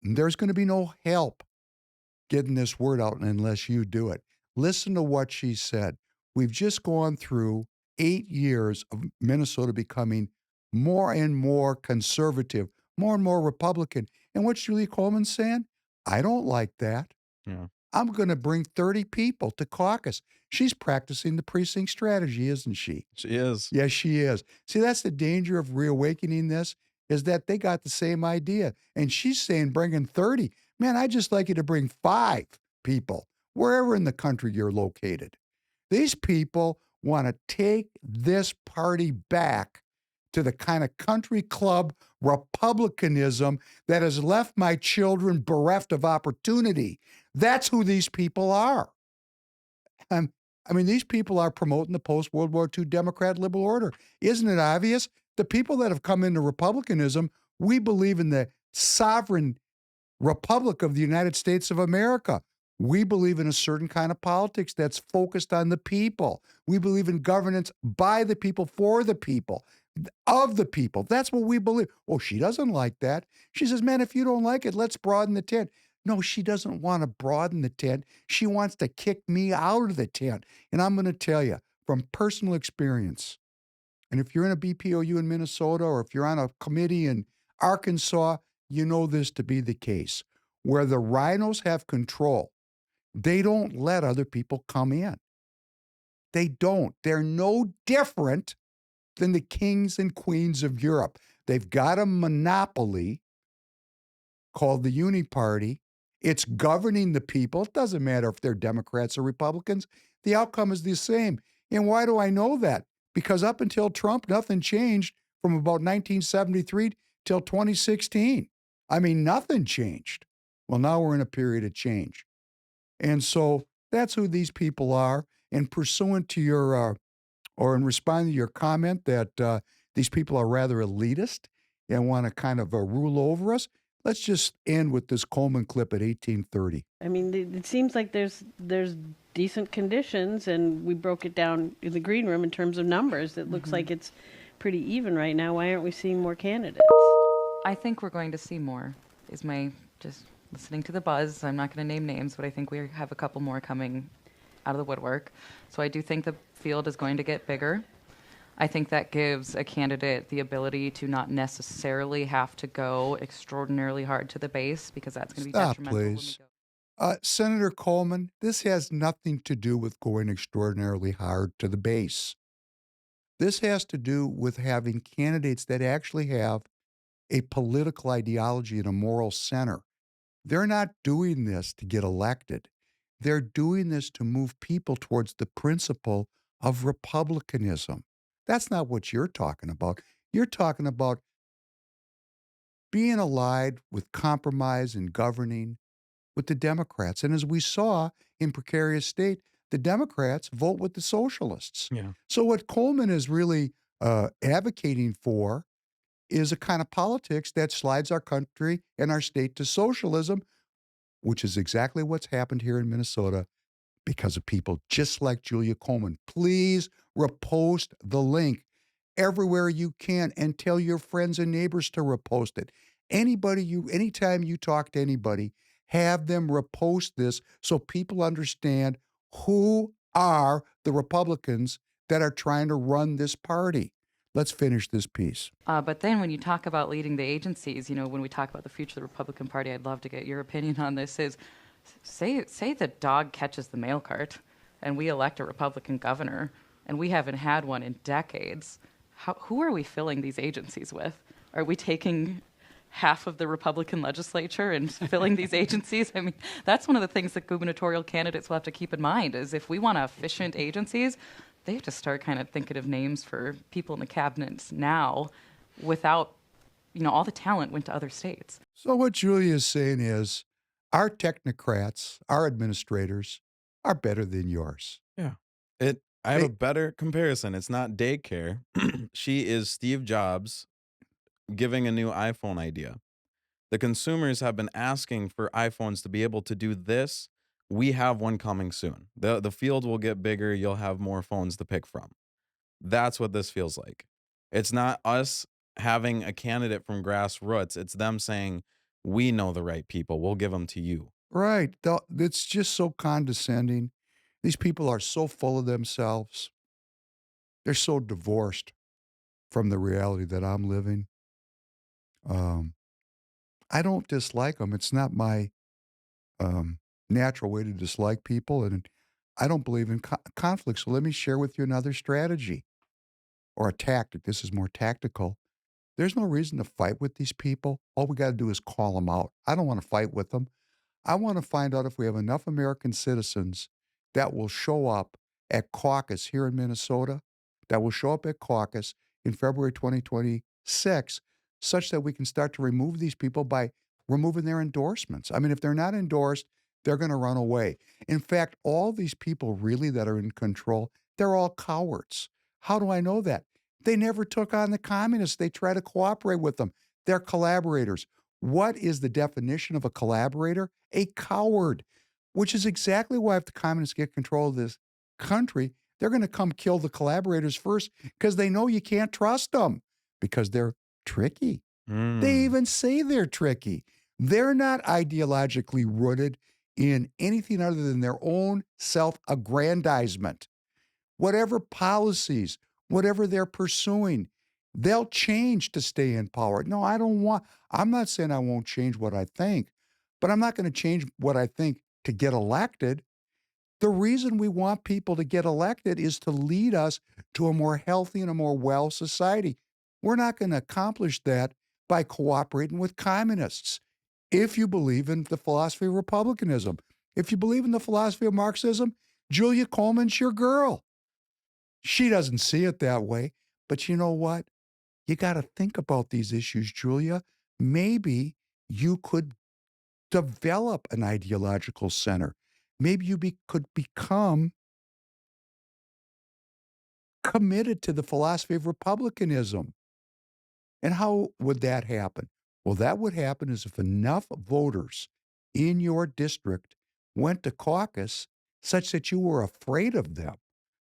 There's going to be no help getting this word out unless you do it. Listen to what she said. We've just gone through 8 years of Minnesota becoming more and more conservative, more and more Republican. And what's Julia Coleman saying? I don't like that. Yeah. I'm going to bring 30 people to caucus. She's practicing the precinct strategy, isn't she? She is. Yes, she is. See, that's the danger of reawakening this, is that they got the same idea. And she's saying bringing 30. Man, I'd just like you to bring 5 people, wherever in the country you're located. These people want to take this party back to the kind of country club Republicanism that has left my children bereft of opportunity. That's who these people are. These people are promoting the post-World War II Democrat liberal order. Isn't it obvious? The people that have come into Republicanism, we believe in the sovereign Republic of the United States of America. We believe in a certain kind of politics that's focused on the people. We believe in governance by the people, for the people, of the people. That's what we believe. Oh, she doesn't like that. She says, man, if you don't like it, let's broaden the tent. No, she doesn't want to broaden the tent. She wants to kick me out of the tent. And I'm going to tell you from personal experience, and if you're in a BPOU in Minnesota or if you're on a committee in Arkansas, you know this to be the case. Where the rhinos have control, they don't let other people come in. They don't. They're no different than the kings and queens of Europe. They've got a monopoly called the uni-party. It's governing the people. It doesn't matter if they're Democrats or Republicans. The outcome is the same. And why do I know that? Because up until Trump, nothing changed from about 1973 till 2016. Nothing changed. Well, now we're in a period of change. And so that's who these people are. And pursuant to your, or in responding to your comment that these people are rather elitist and want to kind of rule over us, let's just end with this Coleman clip at 1830. It seems like there's decent conditions, and we broke it down in the green room in terms of numbers. It looks like it's pretty even right now. Why aren't we seeing more candidates? I think we're going to see more, is my just listening to the buzz. I'm not going to name names, but I think we have a couple more coming out of the woodwork. So I do think the field is going to get bigger. I think that gives a candidate the ability to not necessarily have to go extraordinarily hard to the base, because that's going to be detrimental. Please. Senator Coleman, this has nothing to do with going extraordinarily hard to the base. This has to do with having candidates that actually have a political ideology and a moral center. They're not doing this to get elected. They're doing this to move people towards the principle of republicanism. That's not what you're talking about. You're talking about being allied with compromise and governing with the Democrats. And as we saw in precarious state, the Democrats vote with the socialists. Yeah. So what Coleman is really advocating for is a kind of politics that slides our country and our state to socialism, which is exactly what's happened here in Minnesota because of people just like Julia Coleman. Please repost the link everywhere you can and tell your friends and neighbors to repost it. Anytime you talk to anybody, have them repost this so people understand who are the Republicans that are trying to run this party. Let's finish this piece. But then when you talk about leading the agencies, when we talk about the future of the Republican Party, I'd love to get your opinion on this, is say the dog catches the mail cart and we elect a Republican governor and we haven't had one in decades. Who are we filling these agencies with? Are we taking half of the Republican legislature and filling these agencies? I mean, that's one of the things that gubernatorial candidates will have to keep in mind is if we want efficient agencies, they have to start kind of thinking of names for people in the cabinets now without, all the talent went to other states. So what Julia is saying is our technocrats, our administrators are better than yours. Yeah. I have a better comparison. It's not daycare. She is Steve Jobs giving a new iPhone idea. The consumers have been asking for iPhones to be able to do this. We have one coming soon. The field will get bigger. You'll have more phones to pick from. That's what this feels like. It's not us having a candidate from grassroots. It's them saying, we know the right people. We'll give them to you. Right. It's just so condescending. These people are so full of themselves. They're so divorced from the reality that I'm living. I don't dislike them. It's not my natural way to dislike people, and I don't believe in conflict. So let me share with you another strategy or a tactic. This is more tactical. There's no reason to fight with these people. All we got to do is call them out. I don't want to fight with them. I want to find out if we have enough American citizens that will show up at caucus here in Minnesota, that will show up at caucus in February 2026, such that we can start to remove these people by removing their endorsements. I mean, if they're not endorsed, they're going to run away. In fact, all these people really that are in control, they're all cowards. How do I know that? They never took on the communists. They try to cooperate with them. They're collaborators. What is the definition of a collaborator? A coward, which is exactly why if the communists get control of this country, they're going to come kill the collaborators first because they know you can't trust them because they're tricky. They even say they're tricky. They're not ideologically rooted in anything other than their own self-aggrandizement. Whatever policies, whatever they're pursuing, they'll change to stay in power. No, I'm not saying I won't change what I think, but I'm not going to change what I think to get elected. The reason we want people to get elected is to lead us to a more healthy and a more well society. We're not going to accomplish that by cooperating with communists. If you believe in the philosophy of republicanism, if you believe in the philosophy of Marxism, Julia Coleman's your girl. She doesn't see it that way, but you know what? You got to think about these issues, Julia. Maybe you could develop an ideological center. Maybe you could become committed to the philosophy of republicanism. And how would that happen? Well, that would happen is if enough voters in your district went to caucus such that you were afraid of them.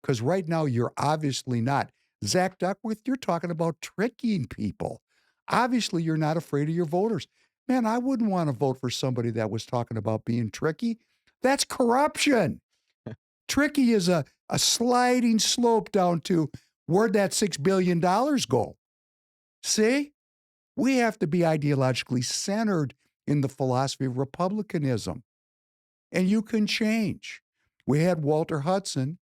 Because right now you're obviously not. Zach Duckworth, you're talking about tricking people. Obviously, you're not afraid of your voters. Man, I wouldn't want to vote for somebody that was talking about being tricky. That's corruption. Tricky is a sliding slope down to where'd that $6 billion go? See? We have to be ideologically centered in the philosophy of republicanism. And you can change. We had Walter Hudson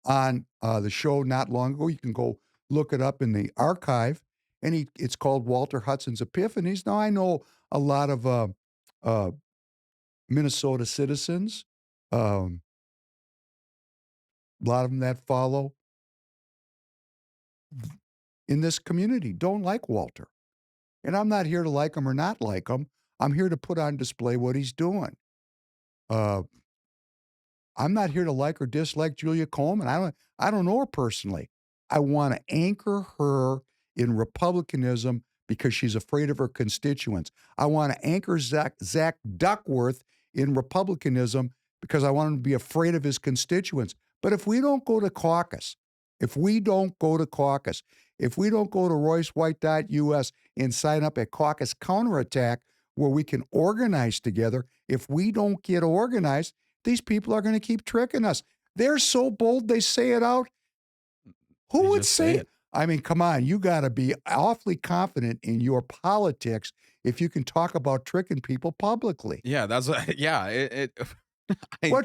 on the show not long ago. You can go look it up in the archive. and it's called Walter Hudson's Epiphanies. Now, I know a lot of Minnesota citizens, a lot of them that follow in this community don't like Walter. And I'm not here to like him or not like him. I'm here to put on display what he's doing. I'm not here to like or dislike Julia Coleman. I don't know her personally. I want to anchor her in Republicanism because she's afraid of her constituents. I want to anchor Zach Duckworth in Republicanism because I want him to be afraid of his constituents. But if we don't go to caucus, if we don't go to roycewhite.us and sign up at Caucus Counterattack where we can organize together, if we don't get organized, these people are going to keep tricking us. They're so bold, they say it out. Who would say it? I mean, come on, you got to be awfully confident in your politics if you can talk about tricking people publicly. Yeah, that's what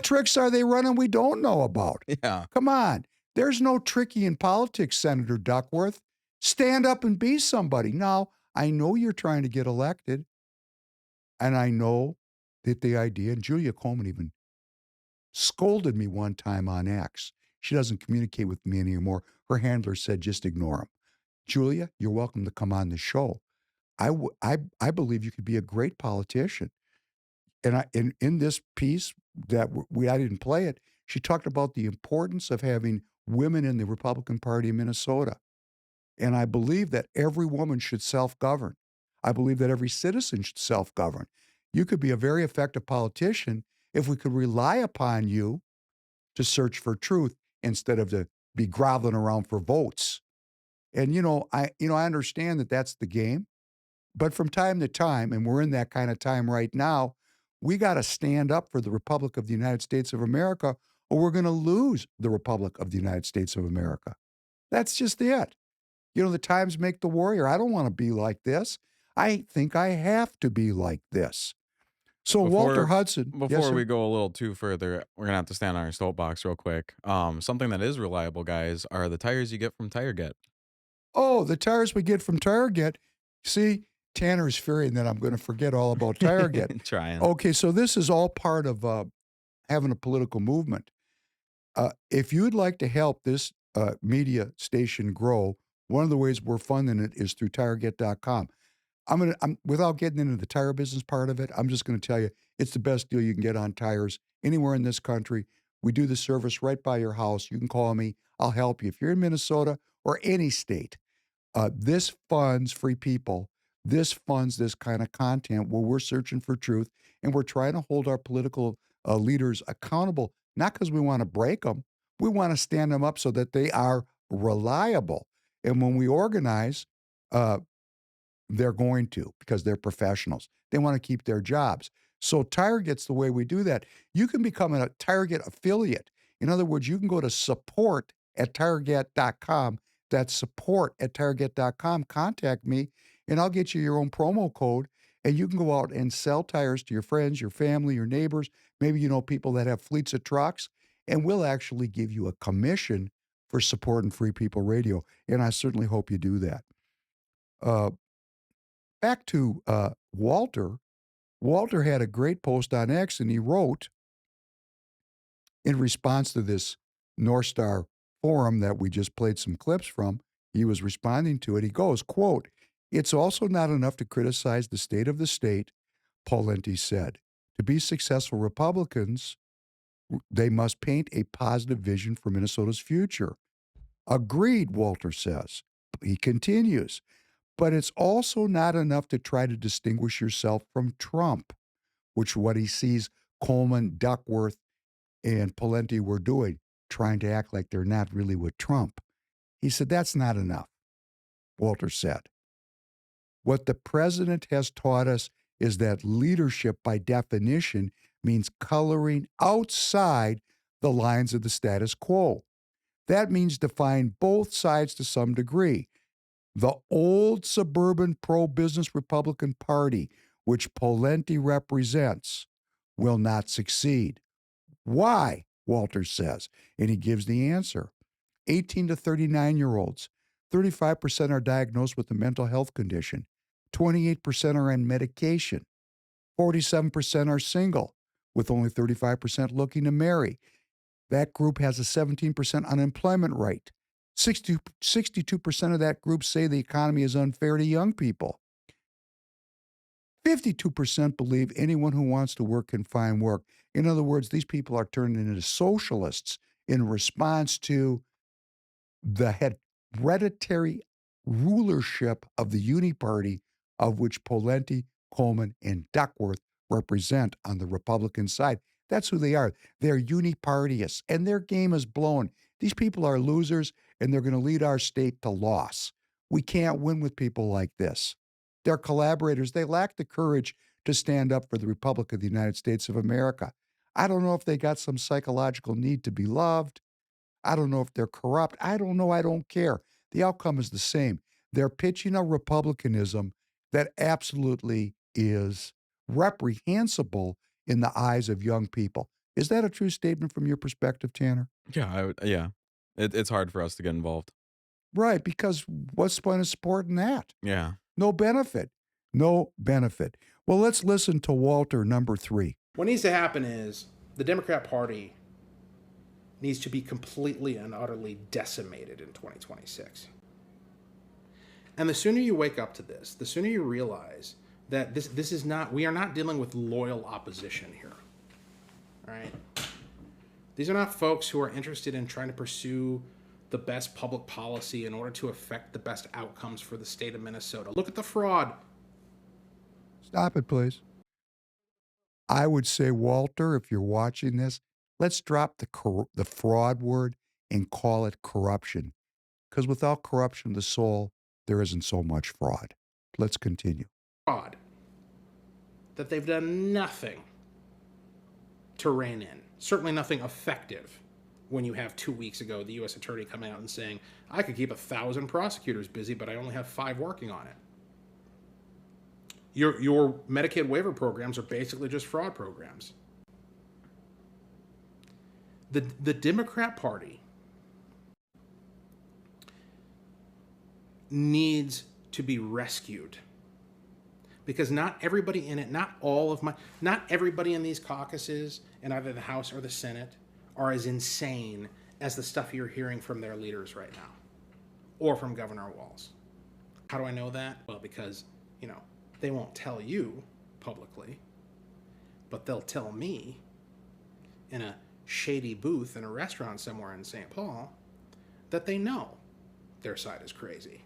tricks are they running we don't know about? Yeah. Come on. There's no tricky in politics, Senator Duckworth. Stand up and be somebody. Now, I know you're trying to get elected, and I know that the idea, and Julia Coleman even scolded me one time on X. She doesn't communicate with me anymore. Her handler said, just ignore him. Julia, you're welcome to come on the show. I believe you could be a great politician. And in this piece that I didn't play it, she talked about the importance of having women in the Republican Party in Minnesota. And I believe that every woman should self-govern. I believe that every citizen should self-govern. You could be a very effective politician if we could rely upon you to search for truth instead of to be groveling around for votes. And, I understand that that's the game. But from time to time, and we're in that kind of time right now, we got to stand up for the Republic of the United States of America, or we're going to lose the Republic of the United States of America. That's just it. The times make the warrior. I don't want to be like this. I think I have to be like this. So Walter Hudson. Before we go a little too further, we're going to have to stand on our soapbox real quick. Something that is reliable, guys, are the tires you get from TireGet. Oh, the tires we get from TireGet. See, Tanner's fearing that I'm going to forget all about TireGet. Trying. Okay, so this is all part of having a political movement. If you'd like to help this media station grow, one of the ways we're funding it is through TireGet.com. I'm without getting into the tire business part of it, I'm just going to tell you it's the best deal you can get on tires anywhere in this country. We do the service right by your house. You can call me. I'll help you. If you're in Minnesota or any state, this funds free people. This funds this kind of content where we're searching for truth and we're trying to hold our political leaders accountable, not because we want to break them. We want to stand them up so that they are reliable. And when we organize, they're going to, because they're professionals. They want to keep their jobs. So TireGet's the way we do that. You can become a TireGet affiliate. In other words, you can go to support@TireGet.com. That's support@TireGet.com. Contact me, and I'll get you your own promo code, and you can go out and sell tires to your friends, your family, your neighbors. Maybe you know people that have fleets of trucks, and we'll actually give you a commission for supporting Free People Radio, and I certainly hope you do that. Back to Walter. Walter had a great post on X, and he wrote, in response to this North Star forum that we just played some clips from, he was responding to it. He goes, quote, "It's also not enough to criticize the state of the state," Pawlenty said. "To be successful Republicans, they must paint a positive vision for Minnesota's future." Agreed, Walter says. He continues, "But it's also not enough to try to distinguish yourself from Trump," which what he sees Coleman, Duckworth, and Pawlenty were doing, trying to act like they're not really with Trump. He said, that's not enough, Walter said. "What the president has taught us is that leadership, by definition, means coloring outside the lines of the status quo. That means defying both sides to some degree. The old suburban pro-business Republican Party, which Pawlenty represents, will not succeed. Why?" Walter says, and he gives the answer. 18 to 39-year-olds, 35% are diagnosed with a mental health condition. 28% are on medication. 47% are single, with only 35% looking to marry. That group has a 17% unemployment rate. 62% of that group say the economy is unfair to young people. 52% believe anyone who wants to work can find work. In other words, these people are turned into socialists in response to the hereditary rulership of the uni-party, of which Pawlenty, Coleman, and Duckworth represent on the Republican side. That's who they are. They're uni-partyists, and their game is blown. These people are losers, and they're going to lead our state to loss. We can't win with people like this. They're collaborators. They lack the courage to stand up for the Republic of the United States of America. I don't know if they got some psychological need to be loved. I don't know if they're corrupt. I don't know. I don't care. The outcome is the same. They're pitching a republicanism that absolutely is reprehensible in the eyes of young people. Is that a true statement from your perspective, Tanner? Yeah. It's hard for us to get involved. Right, because what's the point of supporting that? Yeah. No benefit. No benefit. Well, let's listen to Walter, number 3. What needs to happen is the Democrat Party needs to be completely and utterly decimated in 2026. And the sooner you wake up to this, the sooner you realize that this is not, we are not dealing with loyal opposition here. All right? These are not folks who are interested in trying to pursue the best public policy in order to affect the best outcomes for the state of Minnesota. Look at the fraud. Stop it, please. I would say, Walter, if you're watching this, let's drop the fraud word and call it corruption. Because without corruption of the soul, there isn't so much fraud. Let's continue. Fraud. That they've done nothing to rein in. Certainly nothing effective. When you have 2 weeks ago, the U.S. attorney coming out and saying, I could keep 1,000 prosecutors busy, but I only have 5 working on it. Your Medicaid waiver programs are basically just fraud programs. The Democrat Party needs to be rescued. Because not everybody in it, not everybody in these caucuses in either the House or the Senate are as insane as the stuff you're hearing from their leaders right now, or from Governor Walz. How do I know that? Well, because, they won't tell you publicly, but they'll tell me in a shady booth in a restaurant somewhere in St. Paul that they know their side is crazy.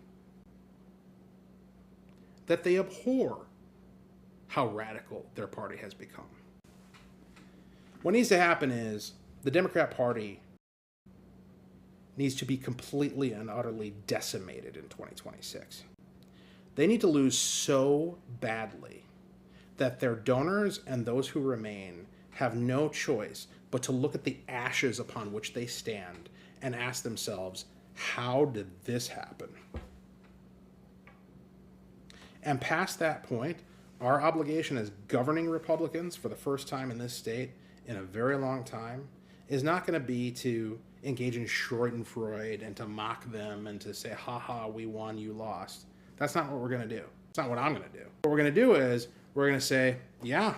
That they abhor how radical their party has become. What needs to happen is the Democrat Party needs to be completely and utterly decimated in 2026. They need to lose so badly that their donors and those who remain have no choice but to look at the ashes upon which they stand and ask themselves, how did this happen? And past that point, our obligation as governing Republicans for the first time in this state in a very long time is not going to be to engage in schadenfreude and to mock them and to say, ha, we won, you lost. That's not what we're going to do. It's not what I'm going to do. What we're going to do is we're going to say, yeah,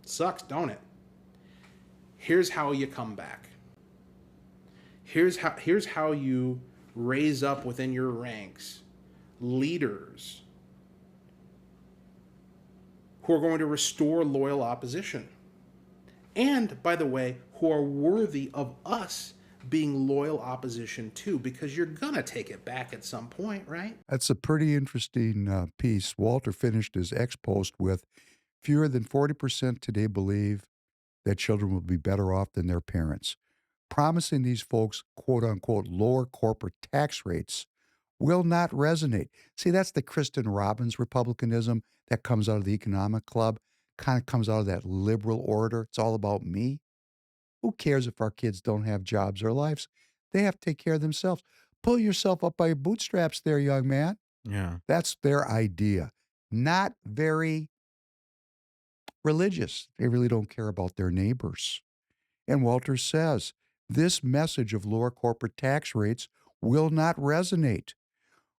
sucks, don't it? Here's how you come back. Here's how you raise up within your ranks leaders who are going to restore loyal opposition. And, by the way, who are worthy of us being loyal opposition too, because you're going to take it back at some point, right? That's a pretty interesting piece. Walter finished his ex-post with, fewer than 40% today believe that children will be better off than their parents. Promising these folks, quote unquote, lower corporate tax rates will not resonate. See, that's the Kristen Robbins republicanism that comes out of the economic club, kind of comes out of that liberal order. It's all about me. Who cares if our kids don't have jobs or lives? They have to take care of themselves. Pull yourself up by your bootstraps there, young man. Yeah. That's their idea. Not very religious. They really don't care about their neighbors. And Walter says, this message of lower corporate tax rates will not resonate.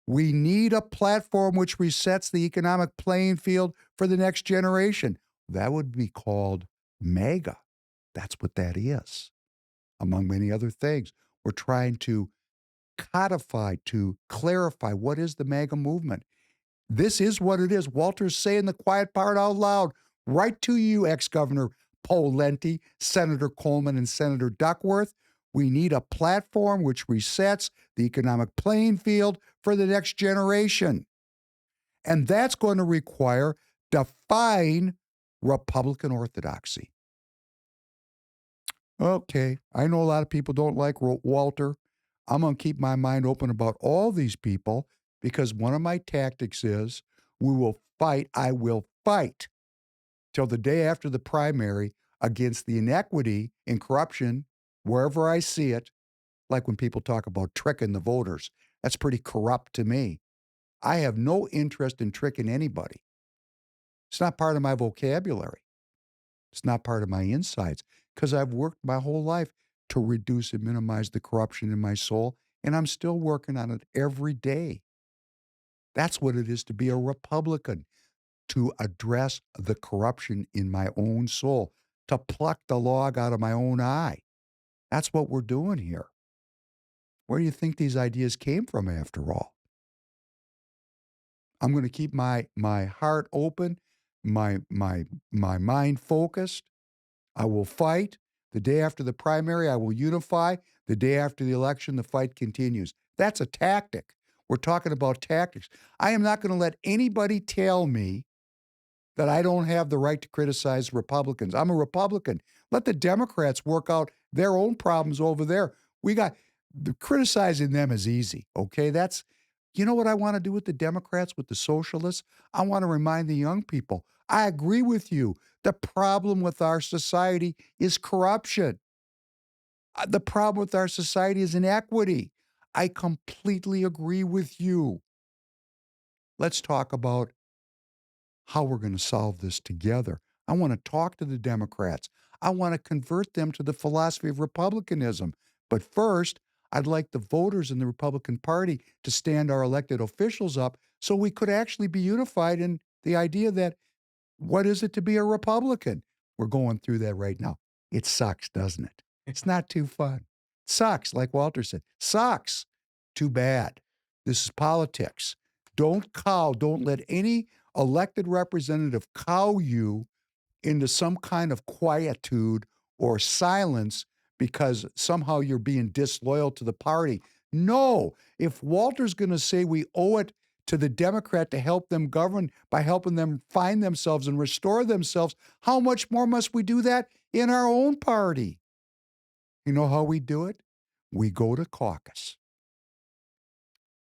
We need a platform which resets the economic playing field for the next generation. That would be called maga. That's what that is, among many other things. We're trying to codify, to clarify what is the MAGA movement. This is what it is. Walter's saying the quiet part out loud. Right to you, ex-Governor Pawlenty, Senator Coleman, and Senator Duckworth. We need a platform which resets the economic playing field for the next generation. And that's going to require defying Republican orthodoxy. Okay, I know a lot of people don't like Walter. I'm going to keep my mind open about all these people because one of my tactics is we will fight, I will fight till the day after the primary against the inequity and corruption wherever I see it, like when people talk about tricking the voters. That's pretty corrupt to me. I have no interest in tricking anybody. It's not part of my vocabulary. It's not part of my insights because I've worked my whole life to reduce and minimize the corruption in my soul, and I'm still working on it every day. That's what it is to be a Republican, to address the corruption in my own soul, to pluck the log out of my own eye. That's what we're doing here. Where do you think these ideas came from, after all? I'm going to keep my heart open, my mind focused. I will fight. The day after the primary, I will unify. The day after the election, the fight continues. That's a tactic. We're talking about tactics. I am not going to let anybody tell me that I don't have the right to criticize Republicans. I'm a Republican. Let the Democrats work out their own problems over there. Criticizing them is easy, okay? You know what I want to do with the Democrats, with the socialists? I want to remind the young people, I agree with you. The problem with our society is corruption. The problem with our society is inequity. I completely agree with you. Let's talk about how we're going to solve this together. I want to talk to the Democrats. I want to convert them to the philosophy of Republicanism. But first, I'd like the voters in the Republican Party to stand our elected officials up so we could actually be unified in the idea that what is it to be a Republican? We're going through that right now. It sucks, doesn't it? It's not too fun. Sucks, like Walter said. Sucks. Too bad. This is politics. Don't let any elected representative cow you into some kind of quietude or silence because somehow you're being disloyal to the party. No, if Walter's going to say we owe it to the Democrat to help them govern by helping them find themselves and restore themselves, how much more must we do that in our own party? You know how we do it? We go to caucus.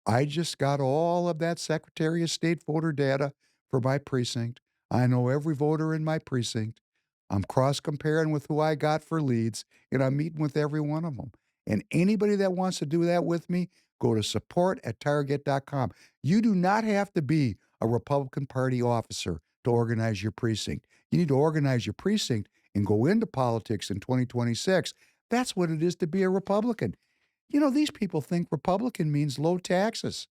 I just got all of that Secretary of State voter data for my precinct. I know every voter in my precinct. I'm cross-comparing with who I got for leads, and I'm meeting with every one of them. And anybody that wants to do that with me, go to support@target.com. You do not have to be a Republican Party officer to organize your precinct. You need to organize your precinct and go into politics in 2026. That's what it is to be a Republican. You know, these people think Republican means low taxes.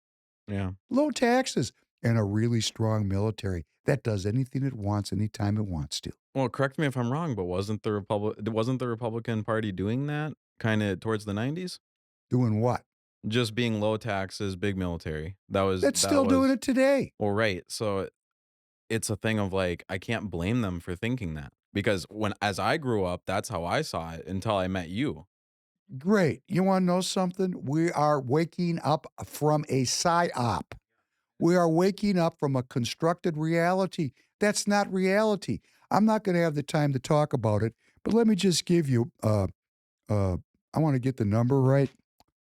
Yeah. Low taxes and a really strong military that does anything it wants anytime it wants to. Well, correct me if I'm wrong, but wasn't the Republican Party doing that kind of towards the 90s? Doing what? Just being low taxes, big military. That's still doing it today. Well, right. So it's a thing of like, I can't blame them for thinking that because as I grew up, that's how I saw it until I met you. Great. You want to know something? We are waking up from a psyop. We are waking up from a constructed reality. That's not reality. I'm not going to have the time to talk about it, but let me just give you, I want to get the number right.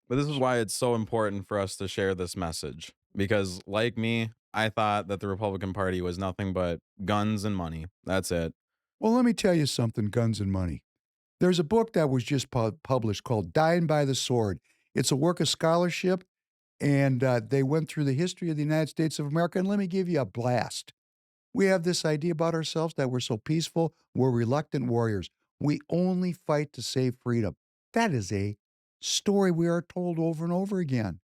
But this is why it's so important for us to share this message. Because like me, I thought that the Republican Party was nothing but guns and money. That's it. Well, let me tell you something, guns and money. There's a book that was just published called Dying by the Sword. It's a work of scholarship, and they went through the history of the United States of America, and let me give you a blast. We have this idea about ourselves that we're so peaceful, we're reluctant warriors. We only fight to save freedom. That is a story we are told over and over again.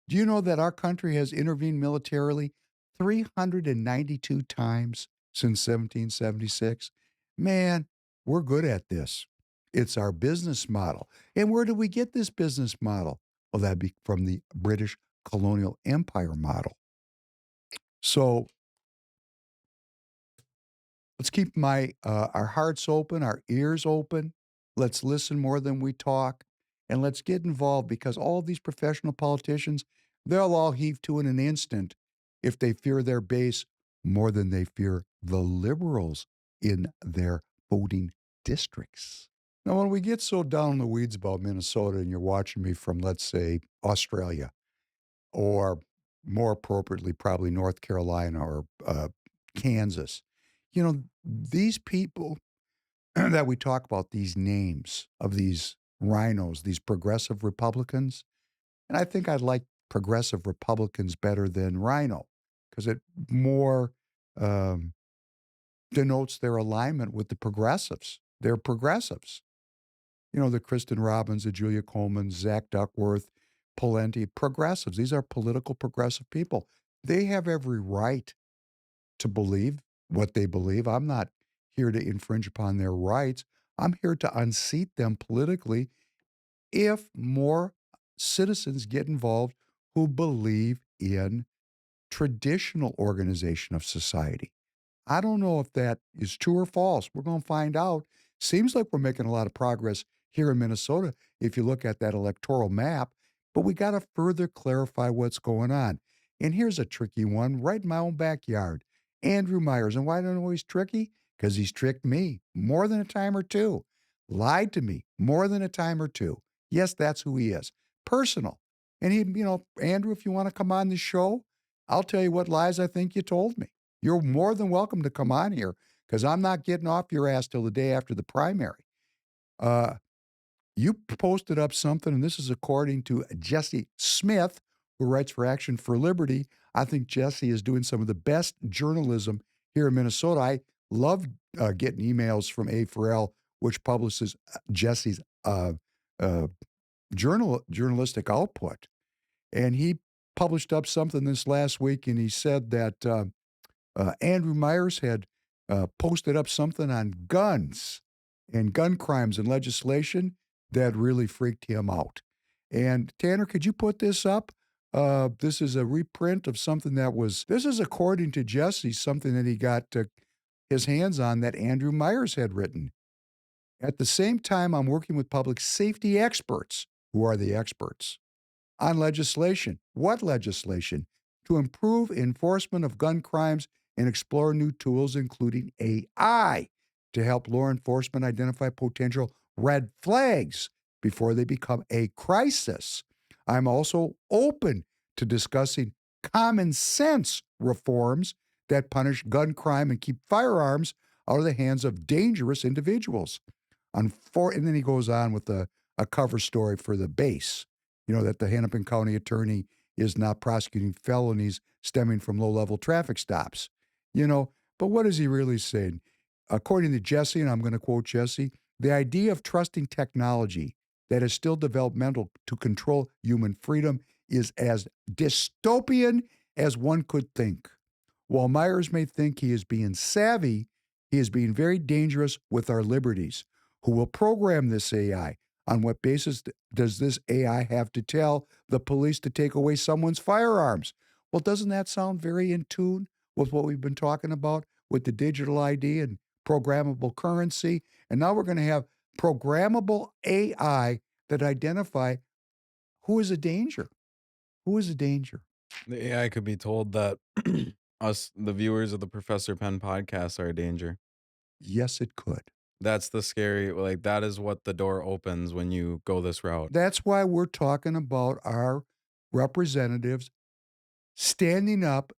Do you know that our country has intervened militarily 392 times since 1776? Man, we're good at this. It's our business model. And where do we get this business model? Well, that'd be from the British colonial empire model. So let's keep our hearts open, our ears open. Let's listen more than we talk, and let's get involved, because all these professional politicians, they'll all heave to in an instant if they fear their base more than they fear the liberals in their voting districts. Now, when we get so down in the weeds about Minnesota and you're watching me from, let's say, Australia, or more appropriately, probably North Carolina or Kansas, these people that we talk about, these names of these rhinos, these progressive Republicans, and I think I'd like progressive Republicans better than rhino, because it more denotes their alignment with the progressives. They're progressives. The Kristen Robbins, the Julia Coleman, Zach Duckworth, Pawlenty, progressives. These are political progressive people. They have every right to believe what they believe. I'm not here to infringe upon their rights. I'm here to unseat them politically if more citizens get involved who believe in traditional organization of society. I don't know if that is true or false. We're going to find out. Seems like we're making a lot of progress here in Minnesota if you look at that electoral map, but we got to further clarify what's going on. And here's a tricky one right in my own backyard. Andrew Myers. And why do I know he's tricky? Because he's tricked me more than a time or two. Lied to me more than a time or two. Yes, that's who he is. Personal. And he, Andrew, if you want to come on the show, I'll tell you what lies I think you told me. You're more than welcome to come on here, because I'm not getting off your ass till the day after the primary. You posted up something, and this is according to Jesse Smith, who writes for Action for Liberty. I think Jesse is doing some of the best journalism here in Minnesota. I love getting emails from A4L, which publishes Jesse's journalistic output. And he published up something this last week, and he said that Andrew Myers had posted up something on guns and gun crimes and legislation that really freaked him out. And Tanner, could you put this up? This is a reprint of something this is according to Jesse, something that he got his hands on that Andrew Myers had written. At the same time, I'm working with public safety experts. Who are the experts? On legislation. What legislation? To improve enforcement of gun crimes and explore new tools, including AI, to help law enforcement identify potential red flags before they become a crisis. I'm also open to discussing common sense reforms that punish gun crime and keep firearms out of the hands of dangerous individuals. And then he goes on with a cover story for the base, that the Hennepin County attorney is not prosecuting felonies stemming from low-level traffic stops. But what is he really saying? According to Jesse, and I'm going to quote Jesse, the idea of trusting technology that is still developmental to control human freedom is as dystopian as one could think. While Myers may think he is being savvy, he is being very dangerous with our liberties. Who will program this AI? On what basis does this AI have to tell the police to take away someone's firearms? Well, doesn't that sound very in tune with what we've been talking about with the digital ID and programmable currency? And now we're going to have programmable AI that identify who is a danger. Who is a danger? The AI could be told that us, the viewers of the Professor Penn podcast, are a danger. Yes, it could. That's the scary, that is what the door opens when you go this route. That's why we're talking about our representatives standing up,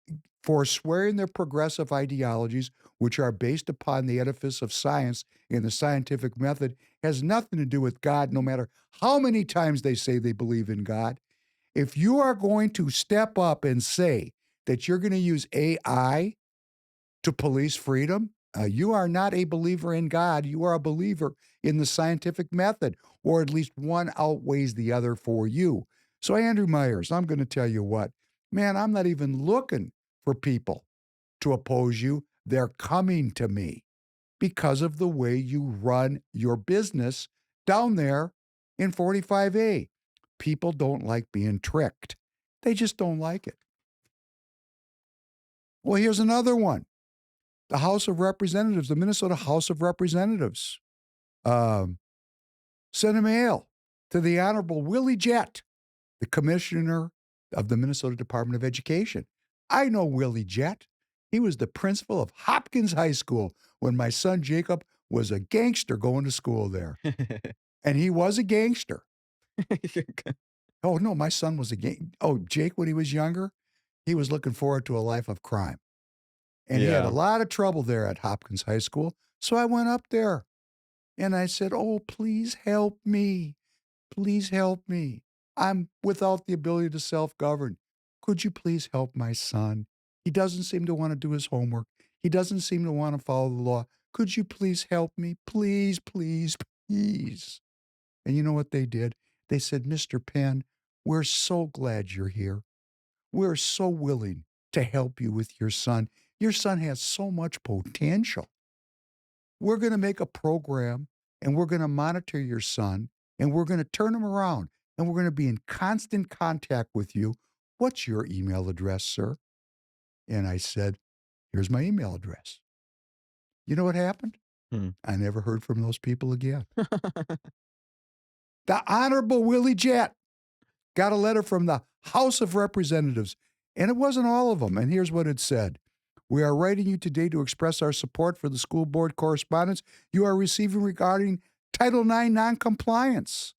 forswearing their progressive ideologies, which are based upon the edifice of science and the scientific method, has nothing to do with God, no matter how many times they say they believe in God. If you are going to step up and say that you're going to use AI to police freedom, you are not a believer in God. You are a believer in the scientific method, or at least one outweighs the other for you. So, Andrew Myers, I'm going to tell you what, man, I'm not even looking for people to oppose you. They're coming to me because of the way you run your business down there in 45A. People don't like being tricked. They just don't like it. Well, here's another one. The House of Representatives, the Minnesota House of Representatives, sent a mail to the Honorable Willie Jett, the Commissioner of the Minnesota Department of Education. I know Willie Jett. He was the principal of Hopkins High School when my son Jacob was a gangster going to school there. And he was a gangster. Oh, no, my son was a gangster. Oh, Jake, when he was younger, he was looking forward to a life of crime. And he had a lot of trouble there at Hopkins High School. So I went up there and I said, oh, please help me. Please help me. I'm without the ability to self-govern. Could you please help my son? He doesn't seem to want to do his homework. He doesn't seem to want to follow the law. Could you please help me? Please, please, please. And you know what they did? They said, Mr. Penn, we're so glad you're here. We're so willing to help you with your son. Your son has so much potential. We're going to make a program and we're going to monitor your son and we're going to turn him around and we're going to be in constant contact with you. What's your email address, sir? And I said, here's my email address. You know what happened? I never heard from those people again. The Honorable Willie Jett got a letter from the House of Representatives, and it wasn't all of them. And here's what it said. We are writing you today to express our support for the school board correspondence you are receiving regarding Title IX noncompliance.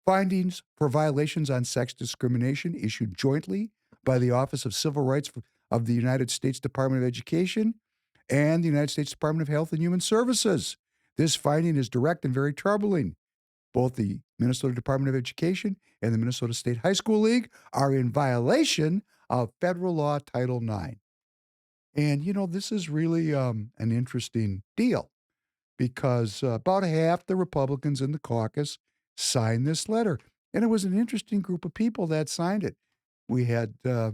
Findings for violations on sex discrimination issued jointly by the Office of Civil Rights of the United States Department of Education and the United States Department of Health and Human Services. This finding is direct and very troubling. Both the Minnesota Department of Education and the Minnesota State High School League are in violation of federal law Title IX. And, you know, this is really an interesting deal because about half the Republicans in the caucus signed this letter. And it was an interesting group of people that signed it. We had, it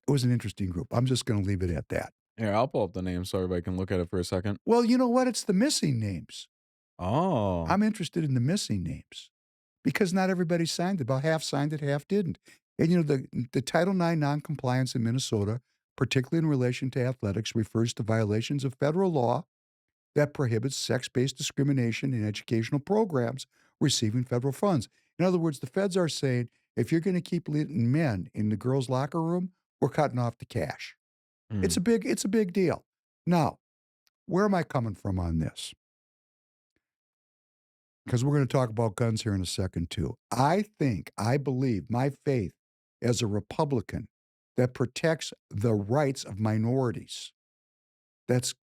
was an interesting group. I'm just going to leave it at that. Here, I'll pull up the name so everybody can look at it for a second. Well, you know what? It's the missing names. Oh. I'm interested in the missing names because not everybody signed it. About half signed it, half didn't. And, you know, the Title IX noncompliance in Minnesota, particularly in relation to athletics, refers to violations of federal law that prohibits sex-based discrimination in educational programs receiving federal funds. In other words, the feds are saying, if you're going to keep letting men in the girls' locker room, we're cutting off the cash. It's a big deal. Now, where am I coming from on this? Because we're going to talk about guns here in a second, too. I believe, my faith as a Republican that protects the rights of minorities, that's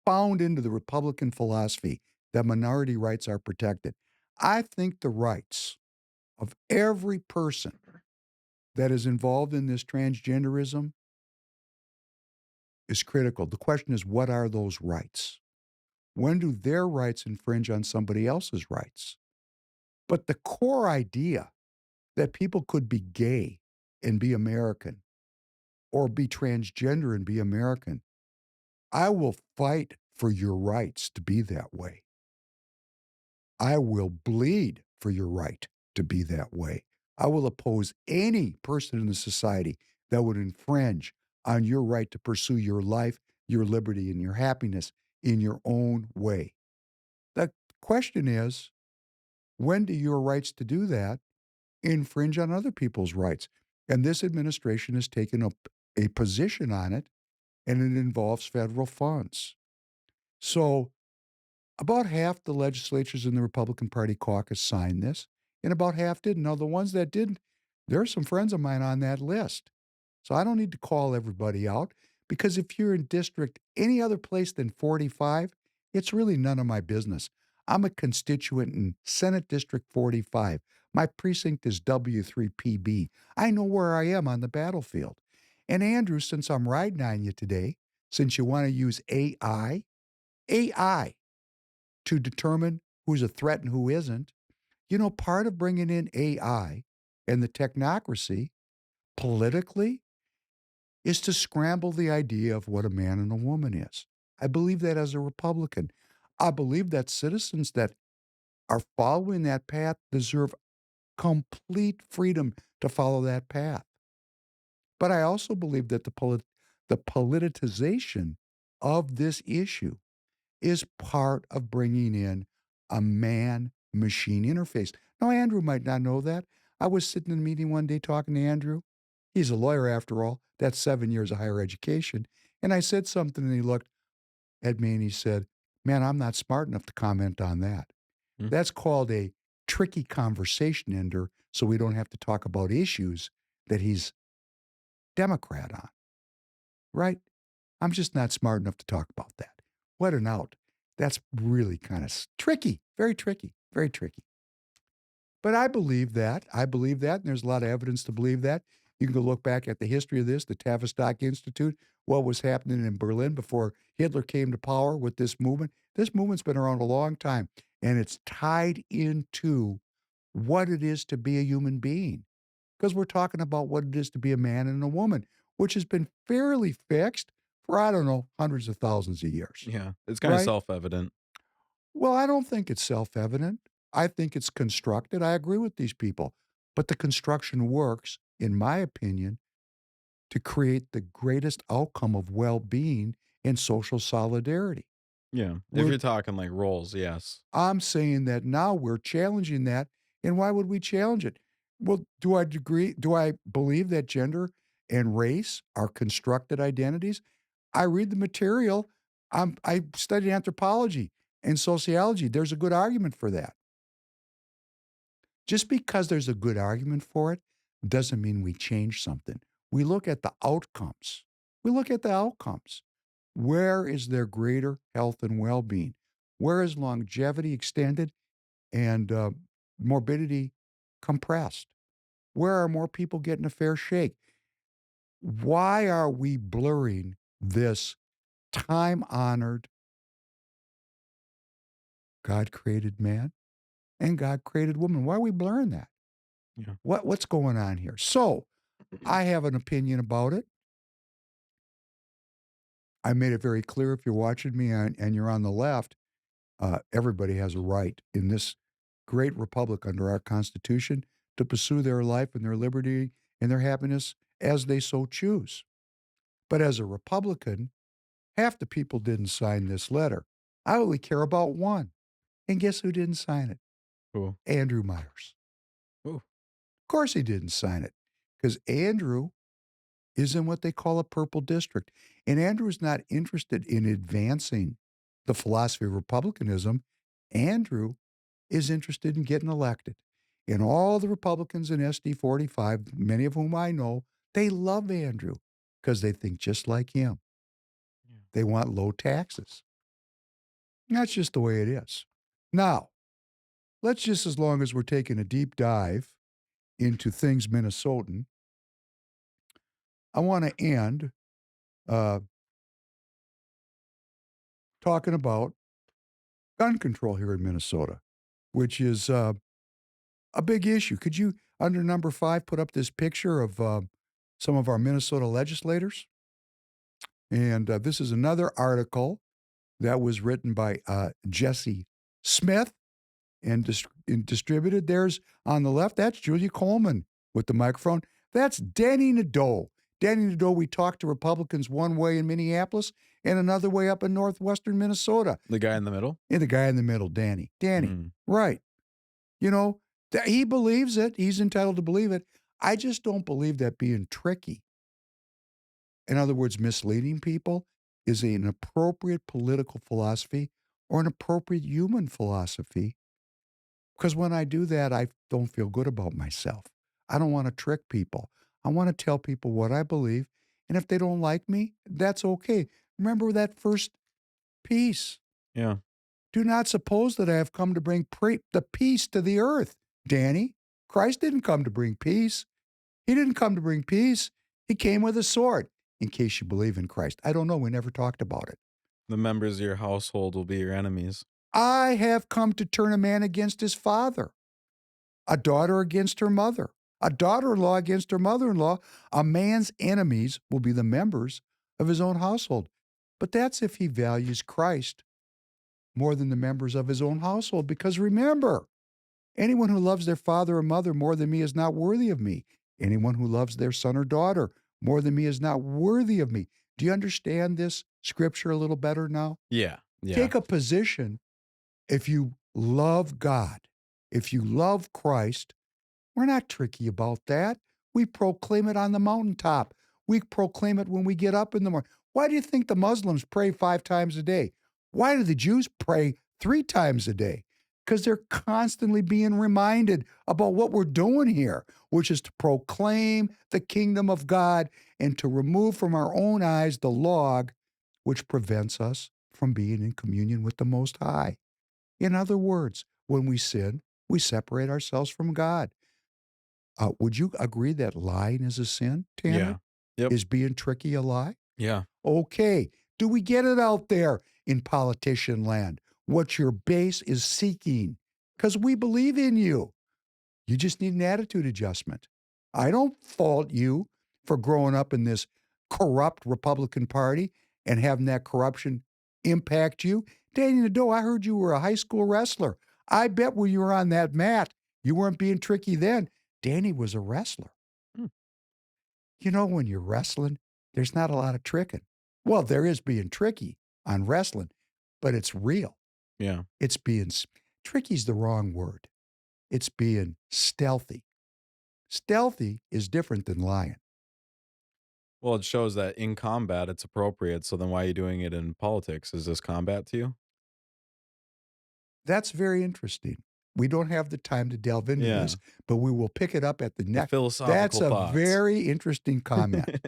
bound into the Republican philosophy that minority rights are protected. I think the rights of every person that is involved in this transgenderism is critical. The question is, what are those rights? When do their rights infringe on somebody else's rights? But the core idea that people could be gay and be American or be transgender and be American, I will fight for your rights to be that way. I will bleed for your right to be that way. I will oppose any person in the society that would infringe on your right to pursue your life, your liberty, and your happiness in your own way. The question is, when do your rights to do that infringe on other people's rights? And this administration has taken a position on it, and it involves federal funds. So about half the legislatures in the Republican Party caucus signed this, and about half didn't. Now, the ones that didn't, there are some friends of mine on that list. So I don't need to call everybody out, because if you're in district any other place than 45, it's really none of my business. I'm a constituent in Senate District 45. My precinct is W3PB. I know where I am on the battlefield. And Andrew, since I'm riding on you today, since you want to use AI to determine who's a threat and who isn't, part of bringing in AI and the technocracy politically is to scramble the idea of what a man and a woman is. I believe that as a Republican. I believe that citizens that are following that path deserve complete freedom to follow that path. But I also believe that the politicization of this issue is part of bringing in a man-machine interface. Now, Andrew might not know that. I was sitting in a meeting one day talking to Andrew. He's a lawyer after all. That's 7 years of higher education. And I said something and he looked at me and he said, man, I'm not smart enough to comment on that. That's called a tricky conversation ender, so we don't have to talk about issues that he's Democrat on. Right? I'm just not smart enough to talk about that. What an out. That's really kind of tricky. Very tricky. Very tricky. But I believe that. And there's a lot of evidence to believe that. You can go look back at the history of this, the Tavistock Institute, what was happening in Berlin before Hitler came to power with this movement. This movement's been around a long time, and it's tied into what it is to be a human being. Because we're talking about what it is to be a man and a woman, which has been fairly fixed for, I don't know, hundreds of thousands of years. Yeah, it's kind of Right? self-evident. Well, I don't think it's self-evident. I think it's constructed. I agree with these people. But the construction works, in my opinion, to create the greatest outcome of well-being and social solidarity. Yeah, if you're talking like roles, yes. I'm saying that now we're challenging that. And why would we challenge it? Well, do I believe that gender and race are constructed identities? I read the material. I studied anthropology and sociology. There's a good argument for that. Just because there's a good argument for it doesn't mean we change something. We look at the outcomes. Where is there greater health and well-being? Where is longevity extended and morbidity compressed? Where are more people getting a fair shake? Why are we blurring this time-honored God created man and God created woman? Why are we blurring that? Yeah. What's going on here? So I have an opinion about it. I made it very clear if you're watching me and you're on the left, everybody has a right in this great republic under our Constitution to pursue their life and their liberty and their happiness as they so choose. But as a Republican, half the people didn't sign this letter. I only care about one. And guess who didn't sign it? Cool. Andrew Myers. Ooh. Of course he didn't sign it because Andrew is in what they call a purple district. And Andrew is not interested in advancing the philosophy of republicanism. Andrew is interested in getting elected. And all the Republicans in SD 45, many of whom I know, they love Andrew because they think just like him. Yeah. They want low taxes. That's just the way it is. Now, let's just, as long as we're taking a deep dive into things Minnesotan, I want to end talking about gun control here in Minnesota, which is a big issue. Could you, under number 5, put up this picture of some of our Minnesota legislators? And this is another article that was written by Jesse Smith and distributed. There's on the left, that's Julia Coleman with the microphone. That's Danny Nadeau. Danny Nadeau, we talked to Republicans one way in Minneapolis and another way up in northwestern Minnesota. The guy in the middle? And the guy in the middle, Danny. Right. You know, he believes it. He's entitled to believe it. I just don't believe that being tricky, in other words, misleading people, is an appropriate political philosophy or an appropriate human philosophy. Because when I do that, I don't feel good about myself. I don't want to trick people. I want to tell people what I believe. And if they don't like me, that's okay. Remember that first piece. Yeah. Do not suppose that I have come to bring the peace to the earth, Danny. Christ didn't come to bring peace. He didn't come to bring peace. He came with a sword, in case you believe in Christ. I don't know. We never talked about it. The members of your household will be your enemies. I have come to turn a man against his father. a daughter against her mother, a daughter-in-law against her mother-in-law. A man's enemies will be the members of his own household. But that's if he values Christ more than the members of his own household. Because remember, anyone who loves their father or mother more than me is not worthy of me. Anyone who loves their son or daughter more than me is not worthy of me. Do you understand this scripture a little better now? Yeah. Yeah. Take a position. If you love God, if you love Christ, we're not tricky about that. We proclaim it on the mountaintop. We proclaim it when we get up in the morning. Why do you think the Muslims pray 5 times a day? Why do the Jews pray 3 times a day? Because they're constantly being reminded about what we're doing here, which is to proclaim the kingdom of God and to remove from our own eyes the log which prevents us from being in communion with the Most High. In other words, when we sin, we separate ourselves from God. Would you agree that lying is a sin, Tanner? Yeah. Yep. Is being tricky a lie? Yeah. Okay. Do we get it out there in politician land? What your base is seeking? Because we believe in you. You just need an attitude adjustment. I don't fault you for growing up in this corrupt Republican Party and having that corruption impact you. Danny Nadeau, I heard you were a high school wrestler. I bet when you were on that mat, you weren't being tricky then. Danny was a wrestler. You know, when you're wrestling, there's not a lot of tricking. Well, there is being tricky on wrestling, but it's real. Yeah. It's being, tricky's the wrong word. It's being stealthy. Stealthy is different than lying. Well, it shows that in combat it's appropriate. So then why are you doing it in politics? Is this combat to you? That's very interesting. We don't have the time to delve into this, but we will pick it up at the next. Philosophical That's a thoughts. very interesting comment.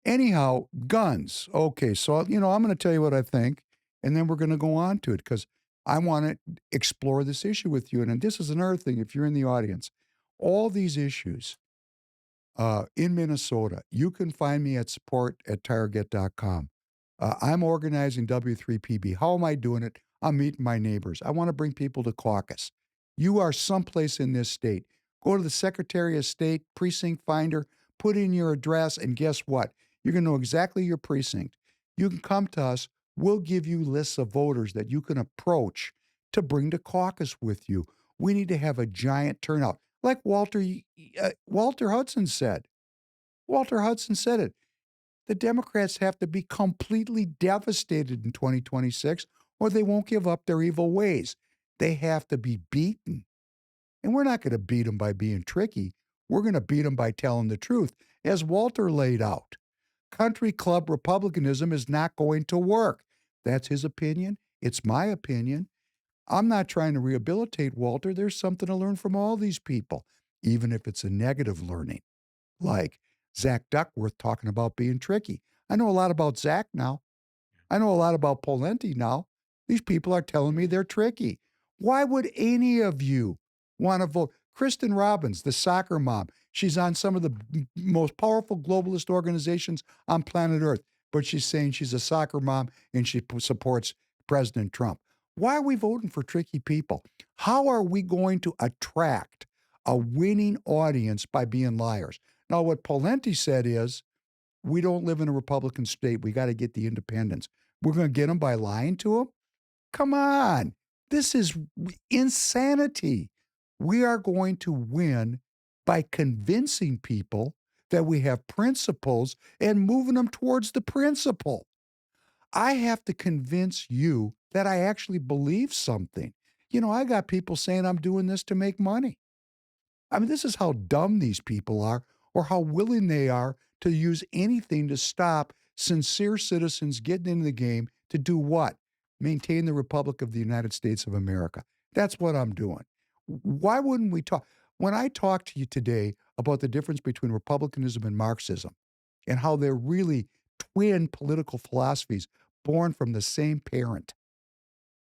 Anyhow, guns. Okay, so, I'm going to tell you what I think, and then we're going to go on to it because I want to explore this issue with you. And this is another thing, if you're in the audience, all these issues in Minnesota, you can find me at support@target.com. I'm organizing W3PB. How am I doing it? I'm meeting my neighbors. I want to bring people to caucus. You are someplace in this state. Go to the Secretary of State precinct finder, put in your address, and guess what? You're going to know exactly your precinct. You can come to us. We'll give you lists of voters that you can approach to bring to caucus with you. We need to have a giant turnout. Like Walter Hudson said. Walter Hudson said it. The Democrats have to be completely devastated in 2026 or they won't give up their evil ways. They have to be beaten. And we're not going to beat them by being tricky. We're going to beat them by telling the truth, as Walter laid out. Country club Republicanism is not going to work. That's his opinion. It's my opinion. I'm not trying to rehabilitate Walter. There's something to learn from all these people, even if it's a negative learning. Like Zach Duckworth talking about being tricky. I know a lot about Zach now. I know a lot about Polenti now. These people are telling me they're tricky. Why would any of you want to vote? Kristen Robbins, the soccer mom, she's on some of the most powerful globalist organizations on planet Earth, but she's saying she's a soccer mom and she supports President Trump. Why are we voting for tricky people? How are we going to attract a winning audience by being liars? Now, what Polenti said is, we don't live in a Republican state. We got to get the independents. We're going to get them by lying to them? Come on. This is insanity. We are going to win by convincing people that we have principles and moving them towards the principle. I have to convince you that I actually believe something. I got people saying I'm doing this to make money. I mean, this is how dumb these people are or how willing they are to use anything to stop sincere citizens getting into the game to do what? Maintain the Republic of the United States of America. That's what I'm doing. Why wouldn't we talk? When I talk to you today about the difference between Republicanism and Marxism and how they're really twin political philosophies born from the same parent,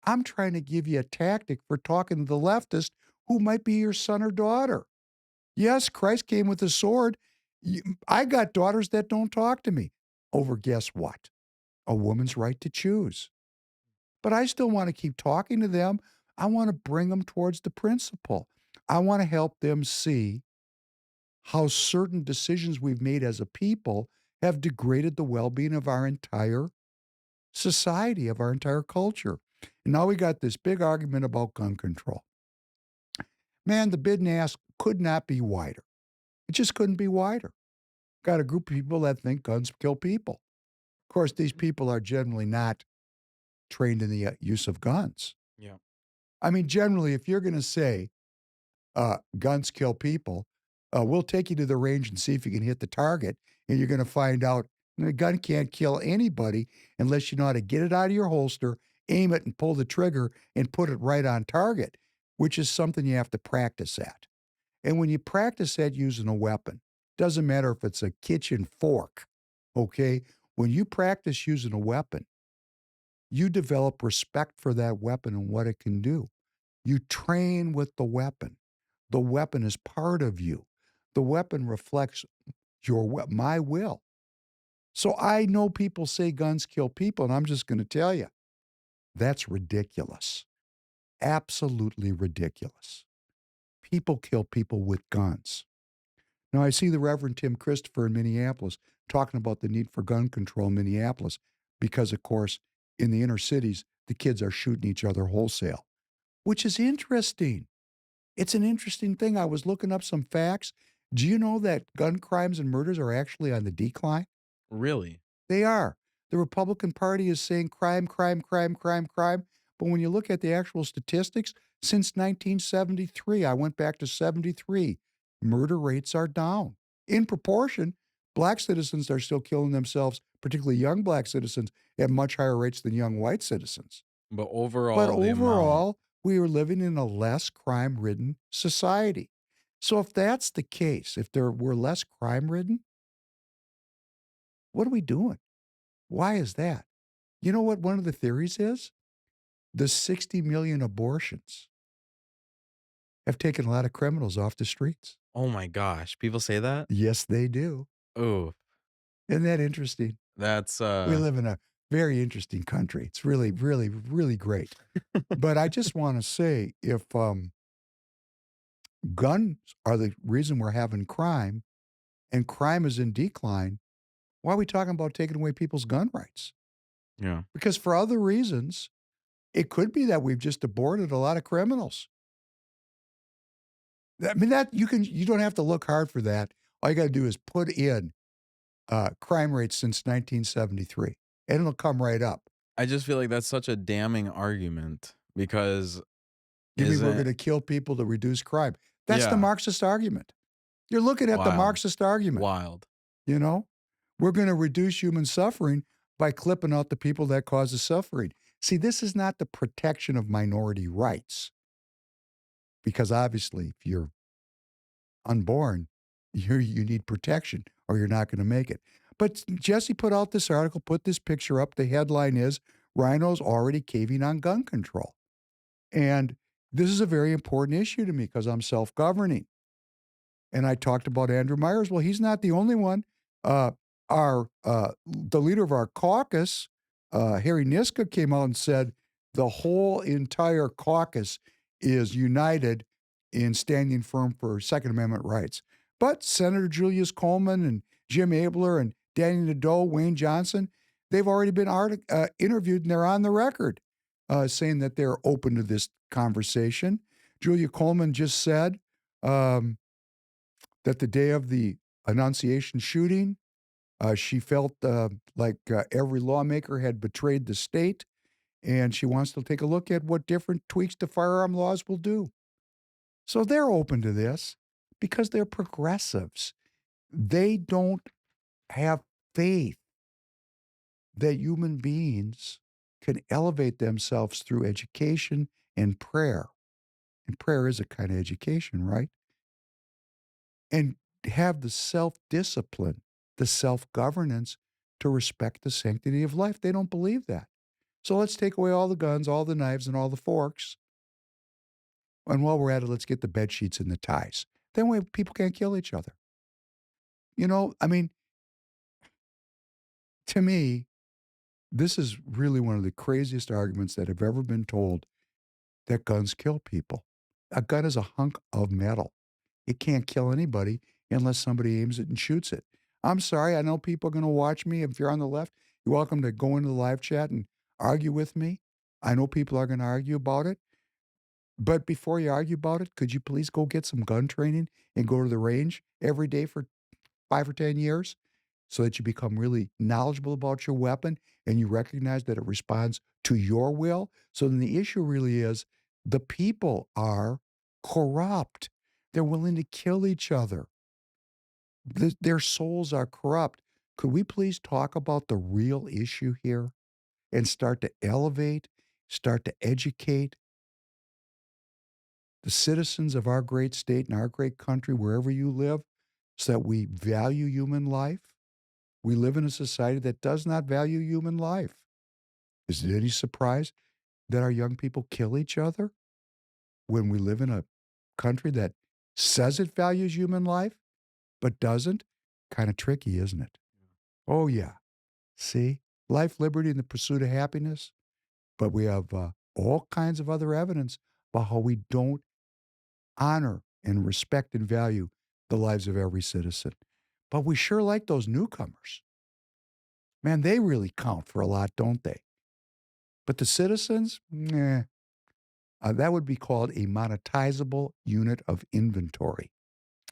I'm trying to give you a tactic for talking to the leftist who might be your son or daughter. Yes, Christ came with a sword. I got daughters that don't talk to me over, guess what? A woman's right to choose. But I still want to keep talking to them. I want to bring them towards the principle. I want to help them see how certain decisions we've made as a people have degraded the well-being of our entire society, of our entire culture. And now we got this big argument about gun control. Man, the bid and ask could not be wider. It just couldn't be wider. Got a group of people that think guns kill people. Of course, these people are generally not trained in the use of guns. Yeah. I mean, generally, if you're going to say guns kill people, we'll take you to the range and see if you can hit the target. And you're going to find out the gun can't kill anybody unless you know how to get it out of your holster, aim it, and pull the trigger and put it right on target, which is something you have to practice at. And when you practice at using a weapon, doesn't matter if it's a kitchen fork, okay? When you practice using a weapon, you develop respect for that weapon and what it can do. You train with the weapon. The weapon is part of you. The weapon reflects my will. So I know people say guns kill people, and I'm just going to tell you, that's ridiculous. Absolutely ridiculous. People kill people with guns. Now, I see the Reverend Tim Christopher in Minneapolis talking about the need for gun control in Minneapolis because, of course, in the inner cities, the kids are shooting each other wholesale, which is interesting. It's an interesting thing. I was looking up some facts. Do you know that gun crimes and murders are actually on the decline? Really? They are. The Republican Party is saying crime, crime, crime, crime, crime. But when you look at the actual statistics, since 1973, I went back to 73, murder rates are down. In proportion, black citizens are still killing themselves, particularly young black citizens, at much higher rates than young white citizens. But overall, But the amount, overall, we are living in a less crime-ridden society. So if that's the case, if we're less crime-ridden, what are we doing? Why is that? You know what one of the theories is? The 60 million abortions have taken a lot of criminals off the streets. oh my gosh, people say that? Yes, they do. Oh, Isn't that interesting? that's We live in a very interesting country. It's really, really, really great. But I just want to say, if guns are the reason we're having crime and crime is in decline, why are we talking about taking away people's gun rights? yeah. Because for other reasons, it could be that we've just aborted a lot of criminals. I mean, you don't have to look hard for that. All you got to do is put in crime rates since 1973, and it'll come right up. I just feel like that's such a damning argument because You mean we're isn't going to kill people to reduce crime? That's the yeah, Marxist argument. You're looking at the wild, Marxist argument. wild. You know, we're going to reduce human suffering by clipping out the people that cause the suffering. See, this is not the protection of minority rights, because obviously, if you're unborn, you need protection, or you're not going to make it. But Jesse put out this article, put this picture up. The headline is "Rhinos Already Caving on Gun Control," and this is a very important issue to me because I'm self-governing. And I talked about Andrew Myers. Well, he's not the only one. The leader of our caucus, Harry Niska, came out and said the whole entire caucus is united in standing firm for Second Amendment rights. But Senator Julius Coleman and Jim Abler and Danny Nadeau, Wayne Johnson, they've already been interviewed, and they're on the record saying that they're open to this conversation. Julia Coleman just said that the day of the Annunciation shooting, she felt like every lawmaker had betrayed the state, and she wants to take a look at what different tweaks to firearm laws will do. So they're open to this because they're progressives. They don't have faith that human beings can elevate themselves through education and prayer. And prayer is a kind of education, right? And have the self-discipline, the self-governance to respect the sanctity of life. They don't believe that. So let's take away all the guns, all the knives, and all the forks. And while we're at it, let's get the bed sheets and the ties. Then people can't kill each other. You know, I mean, to me, this is really one of the craziest arguments that have ever been told, that guns kill people. A gun is a hunk of metal. It can't kill anybody unless somebody aims it and shoots it. I'm sorry. I know people are going to watch me. If you're on the left, you're welcome to go into the live chat and argue with me. I know people are going to argue about it. But before you argue about it, could you please go get some gun training and go to the range every day for 5 or 10 years so that you become really knowledgeable about your weapon and you recognize that it responds to your will? So then the issue really is the people are corrupt. They're willing to kill each other. Their souls are corrupt. Could we please talk about the real issue here and start to elevate, start to educate the citizens of our great state and our great country, wherever you live, so that we value human life? We live in a society that does not value human life. Is it any surprise that our young people kill each other when we live in a country that says it values human life but doesn't? Kind of tricky, isn't it? Oh, yeah. See? Life, liberty, and the pursuit of happiness. But we have all kinds of other evidence about how we don't honor and respect and value the lives of every citizen. But we sure like those newcomers. Man, they really count for a lot, don't they? But the citizens, nah. That would be called a monetizable unit of inventory.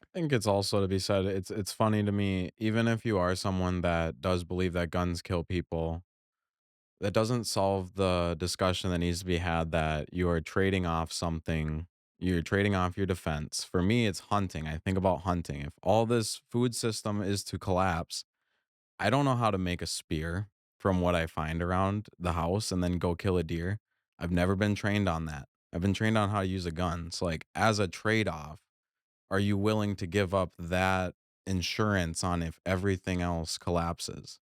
I think it's also to be said, it's funny to me, even if you are someone that does believe that guns kill people, that doesn't solve the discussion that needs to be had that you are trading off something. You're trading off your defense. For me, it's hunting. I think about hunting. If all this food system is to collapse, I don't know how to make a spear from what I find around the house and then go kill a deer. I've never been trained on that. I've been trained on how to use a gun. So, like, as a trade off, are you willing to give up that insurance on if everything else collapses?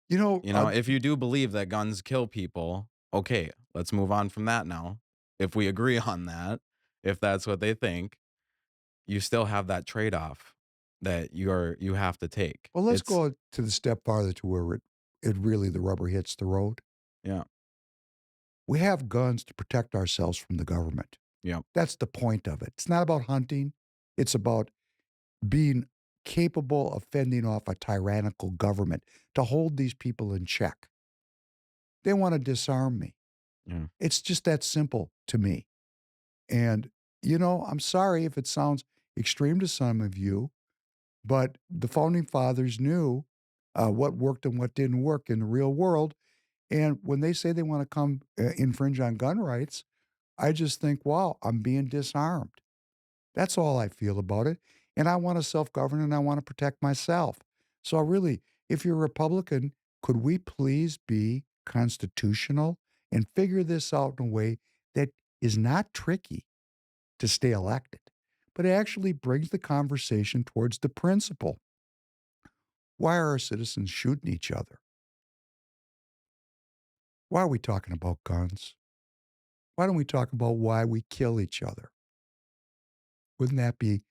You know, If you do believe that guns kill people, okay, let's move on from that now. If we agree on that, if that's what they think, you still have that trade-off that you have to take. well, let's It's go to the step farther to where it really, the rubber hits the road. yeah, We have guns to protect ourselves from the government. yeah. That's the point of it. It's not about hunting. It's about being capable of fending off a tyrannical government to hold these people in check. They want to disarm me. Yeah. It's just that simple to me. And, I'm sorry if it sounds extreme to some of you, but the founding fathers knew what worked and what didn't work in the real world. And when they say they want to come infringe on gun rights, I just think, wow, I'm being disarmed. That's all I feel about it. And I want to self-govern and I want to protect myself. So really, if you're a Republican, could we please be constitutional and figure this out in a way that is not tricky to stay elected, but actually brings the conversation towards the principle? Why are our citizens shooting each other? Why are we talking about guns? Why don't we talk about why we kill each other? Wouldn't that be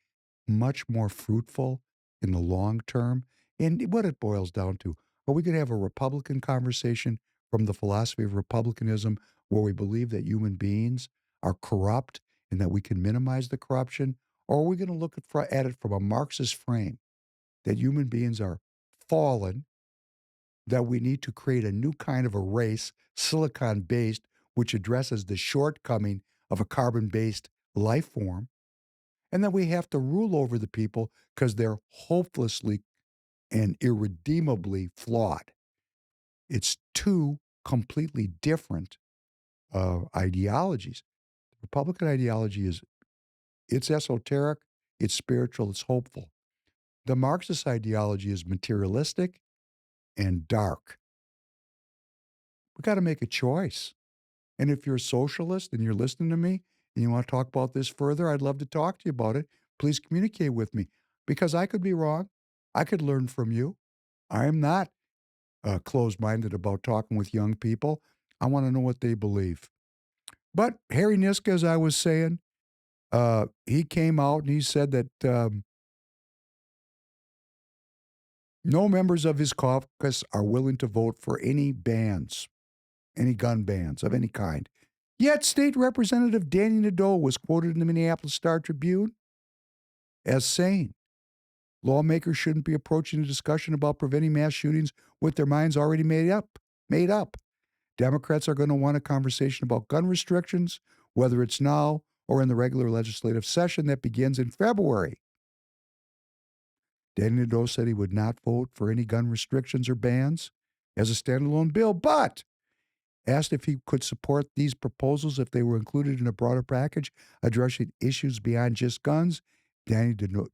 much more fruitful in the long term? And what it boils down to, are we going to have a Republican conversation from the philosophy of Republicanism where we believe that human beings are corrupt and that we can minimize the corruption? Or are we going to look at it from a Marxist frame that human beings are fallen, that we need to create a new kind of a race, silicon-based, which addresses the shortcoming of a carbon-based life form, and that we have to rule over the people because they're hopelessly and irredeemably flawed? It's two completely different ideologies. The Republican ideology it's esoteric, it's spiritual, it's hopeful. The Marxist ideology is materialistic and dark. We got to make a choice. And if you're a socialist and you're listening to me and you want to talk about this further, I'd love to talk to you about it. Please communicate with me because I could be wrong. I could learn from you. I am not closed-minded about talking with young people. I want to know what they believe. But Harry Niska, as I was saying, he came out and he said that no members of his caucus are willing to vote for any bans, any gun bans of any kind. Yet State Representative Danny Nadeau was quoted in the Minneapolis Star-Tribune as saying, lawmakers shouldn't be approaching a discussion about preventing mass shootings with their minds already made up. Democrats are going to want a conversation about gun restrictions, whether it's now or in the regular legislative session that begins in February. Danny Nadeau said he would not vote for any gun restrictions or bans as a standalone bill, but asked if he could support these proposals if they were included in a broader package addressing issues beyond just guns. Danny Nadeau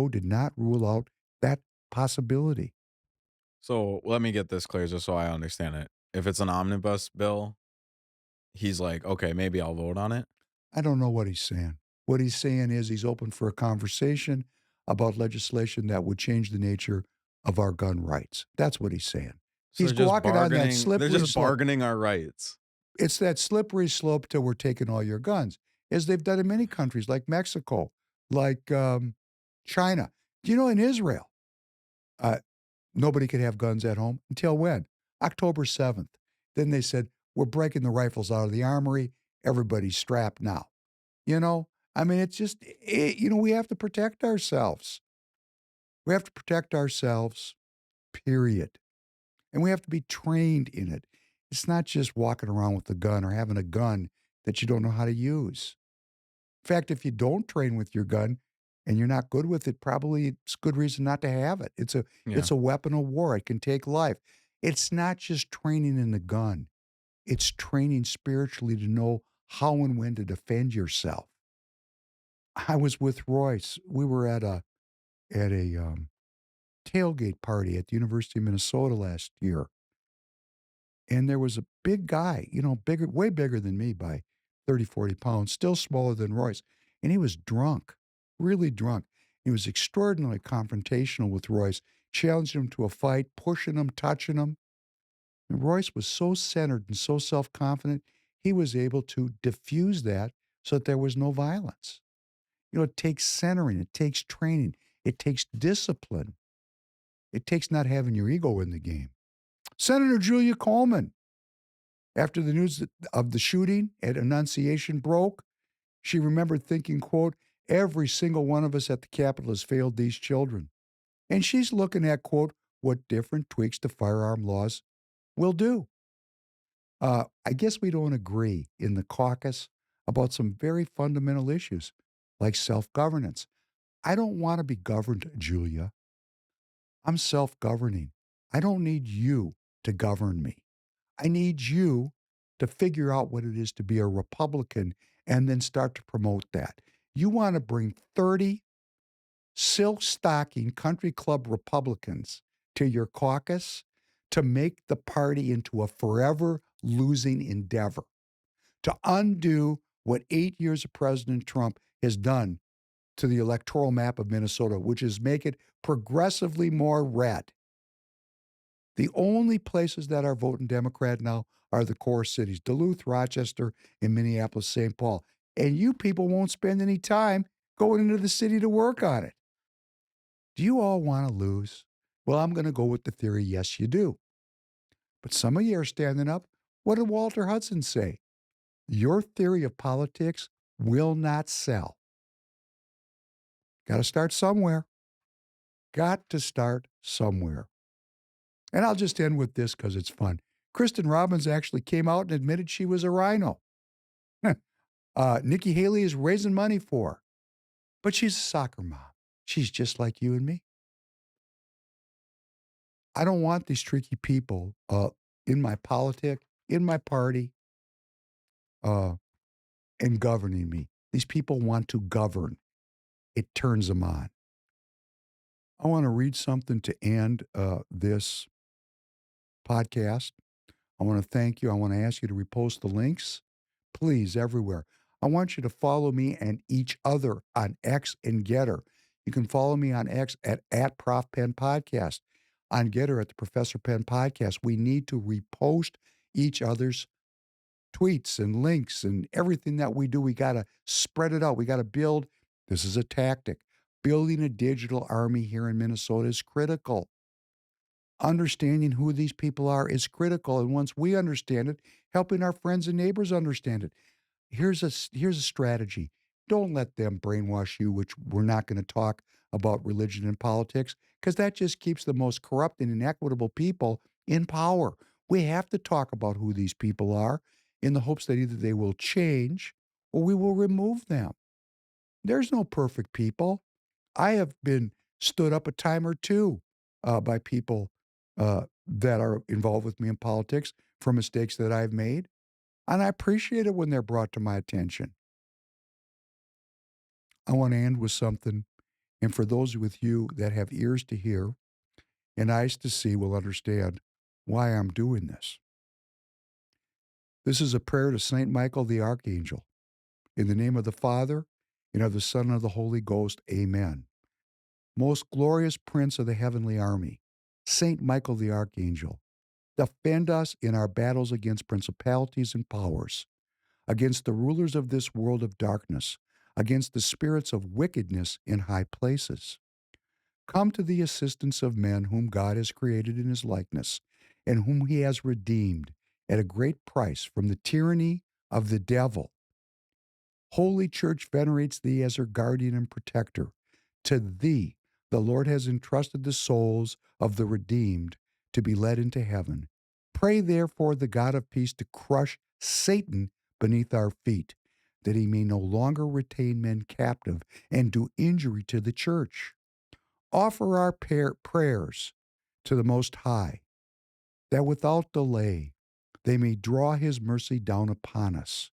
did not rule out that possibility. So let me get this clear just so I understand it. If it's an omnibus bill, he's like, okay, maybe I'll vote on it. I don't know what he's saying. What he's saying is he's open for a conversation about legislation that would change the nature of our gun rights. That's what he's saying. So He's walking on that slippery They're just slope. bargaining our rights. It's that slippery slope till we're taking all your guns, as they've done in many countries like Mexico, like China. Do you know in Israel, nobody could have guns at home until when? October 7th. Then they said, we're breaking the rifles out of the armory. Everybody's strapped now. You know, I mean, it's just, we have to protect ourselves. We have to protect ourselves, period. And we have to be trained in it. It's not just walking around with a gun or having a gun that you don't know how to use. In fact, if you don't train with your gun and you're not good with it, probably it's good reason not to have it. It's a weapon of war. It can take life. It's not just training in the gun. It's training spiritually to know how and when to defend yourself. I was with Royce. We were at a tailgate party at the University of Minnesota last year. And there was a big guy, way bigger than me by 30, 40 pounds, still smaller than Royce. And he was drunk, really drunk. He was extraordinarily confrontational with Royce, challenging him to a fight, pushing him, touching him. And Royce was so centered and so self-confident, he was able to diffuse that so that there was no violence. It takes centering, it takes training, it takes discipline. It takes not having your ego in the game. Senator Julia Coleman, after the news of the shooting at Annunciation broke, she remembered thinking, quote, every single one of us at the Capitol has failed these children. And she's looking at, quote, what different tweaks to firearm laws will do. I guess we don't agree in the caucus about some very fundamental issues like self-governance. I don't want to be governed, Julia. I'm self-governing. I don't need you to govern me. I need you to figure out what it is to be a Republican and then start to promote that. You want to bring 30 silk-stocking country club Republicans to your caucus to make the party into a forever losing endeavor, to undo what 8 years of President Trump has done to the electoral map of Minnesota, which is make it progressively more red. The only places that are voting Democrat now are the core cities, Duluth, Rochester, and Minneapolis, St. Paul. And you people won't spend any time going into the city to work on it. Do you all want to lose? Well, I'm going to go with the theory, yes, you do. But some of you are standing up. What did Walter Hudson say? Your theory of politics will not sell. Got to start somewhere. Got to start somewhere. And I'll just end with this because it's fun. Kristen Robbins actually came out and admitted she was a rhino. Nikki Haley is raising money for her. But she's a soccer mom. She's just like you and me. I don't want these tricky people in my politic, in my party, and governing me. These people want to govern. It turns them on. I want to read something to end this podcast. I want to thank you. I want to ask you to repost the links, please, everywhere. I want you to follow me and each other on X and Getter. You can follow me on X at Prof. Penn Podcast, on Getter at the Professor Penn Podcast. We need to repost each other's tweets and links and everything that we do. We got to spread it out. We got to build. This is a tactic. Building a digital army here in Minnesota is critical. Understanding who these people are is critical. And once we understand it, helping our friends and neighbors understand it. Here's a strategy. Don't let them brainwash you, which we're not going to talk about religion and politics, because that just keeps the most corrupt and inequitable people in power. We have to talk about who these people are in the hopes that either they will change or we will remove them. There's no perfect people. I have been stood up a time or two by people that are involved with me in politics for mistakes that I've made. And I appreciate it when they're brought to my attention. I want to end with something. And for those with you that have ears to hear and eyes to see will understand why I'm doing this. This is a prayer to St. Michael the Archangel. In the name of the Father, and of the Son, and of the Holy Ghost, amen. Most glorious Prince of the heavenly army, St. Michael the Archangel, defend us in our battles against principalities and powers, against the rulers of this world of darkness, against the spirits of wickedness in high places. Come to the assistance of men whom God has created in his likeness, and whom he has redeemed at a great price from the tyranny of the devil. Holy Church venerates thee as her guardian and protector. To thee, the Lord has entrusted the souls of the redeemed to be led into heaven. Pray therefore the God of peace to crush Satan beneath our feet, that he may no longer retain men captive and do injury to the church. Offer our prayers to the Most High, that without delay they may draw his mercy down upon us.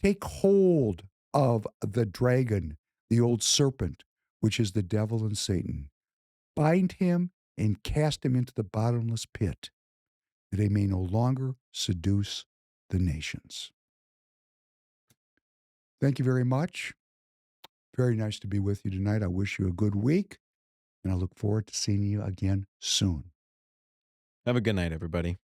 Take hold of the dragon, the old serpent, which is the devil and Satan. Bind him and cast him into the bottomless pit, that he may no longer seduce the nations. Thank you very much. Very nice to be with you tonight. I wish you a good week, and I look forward to seeing you again soon. Have a good night, everybody.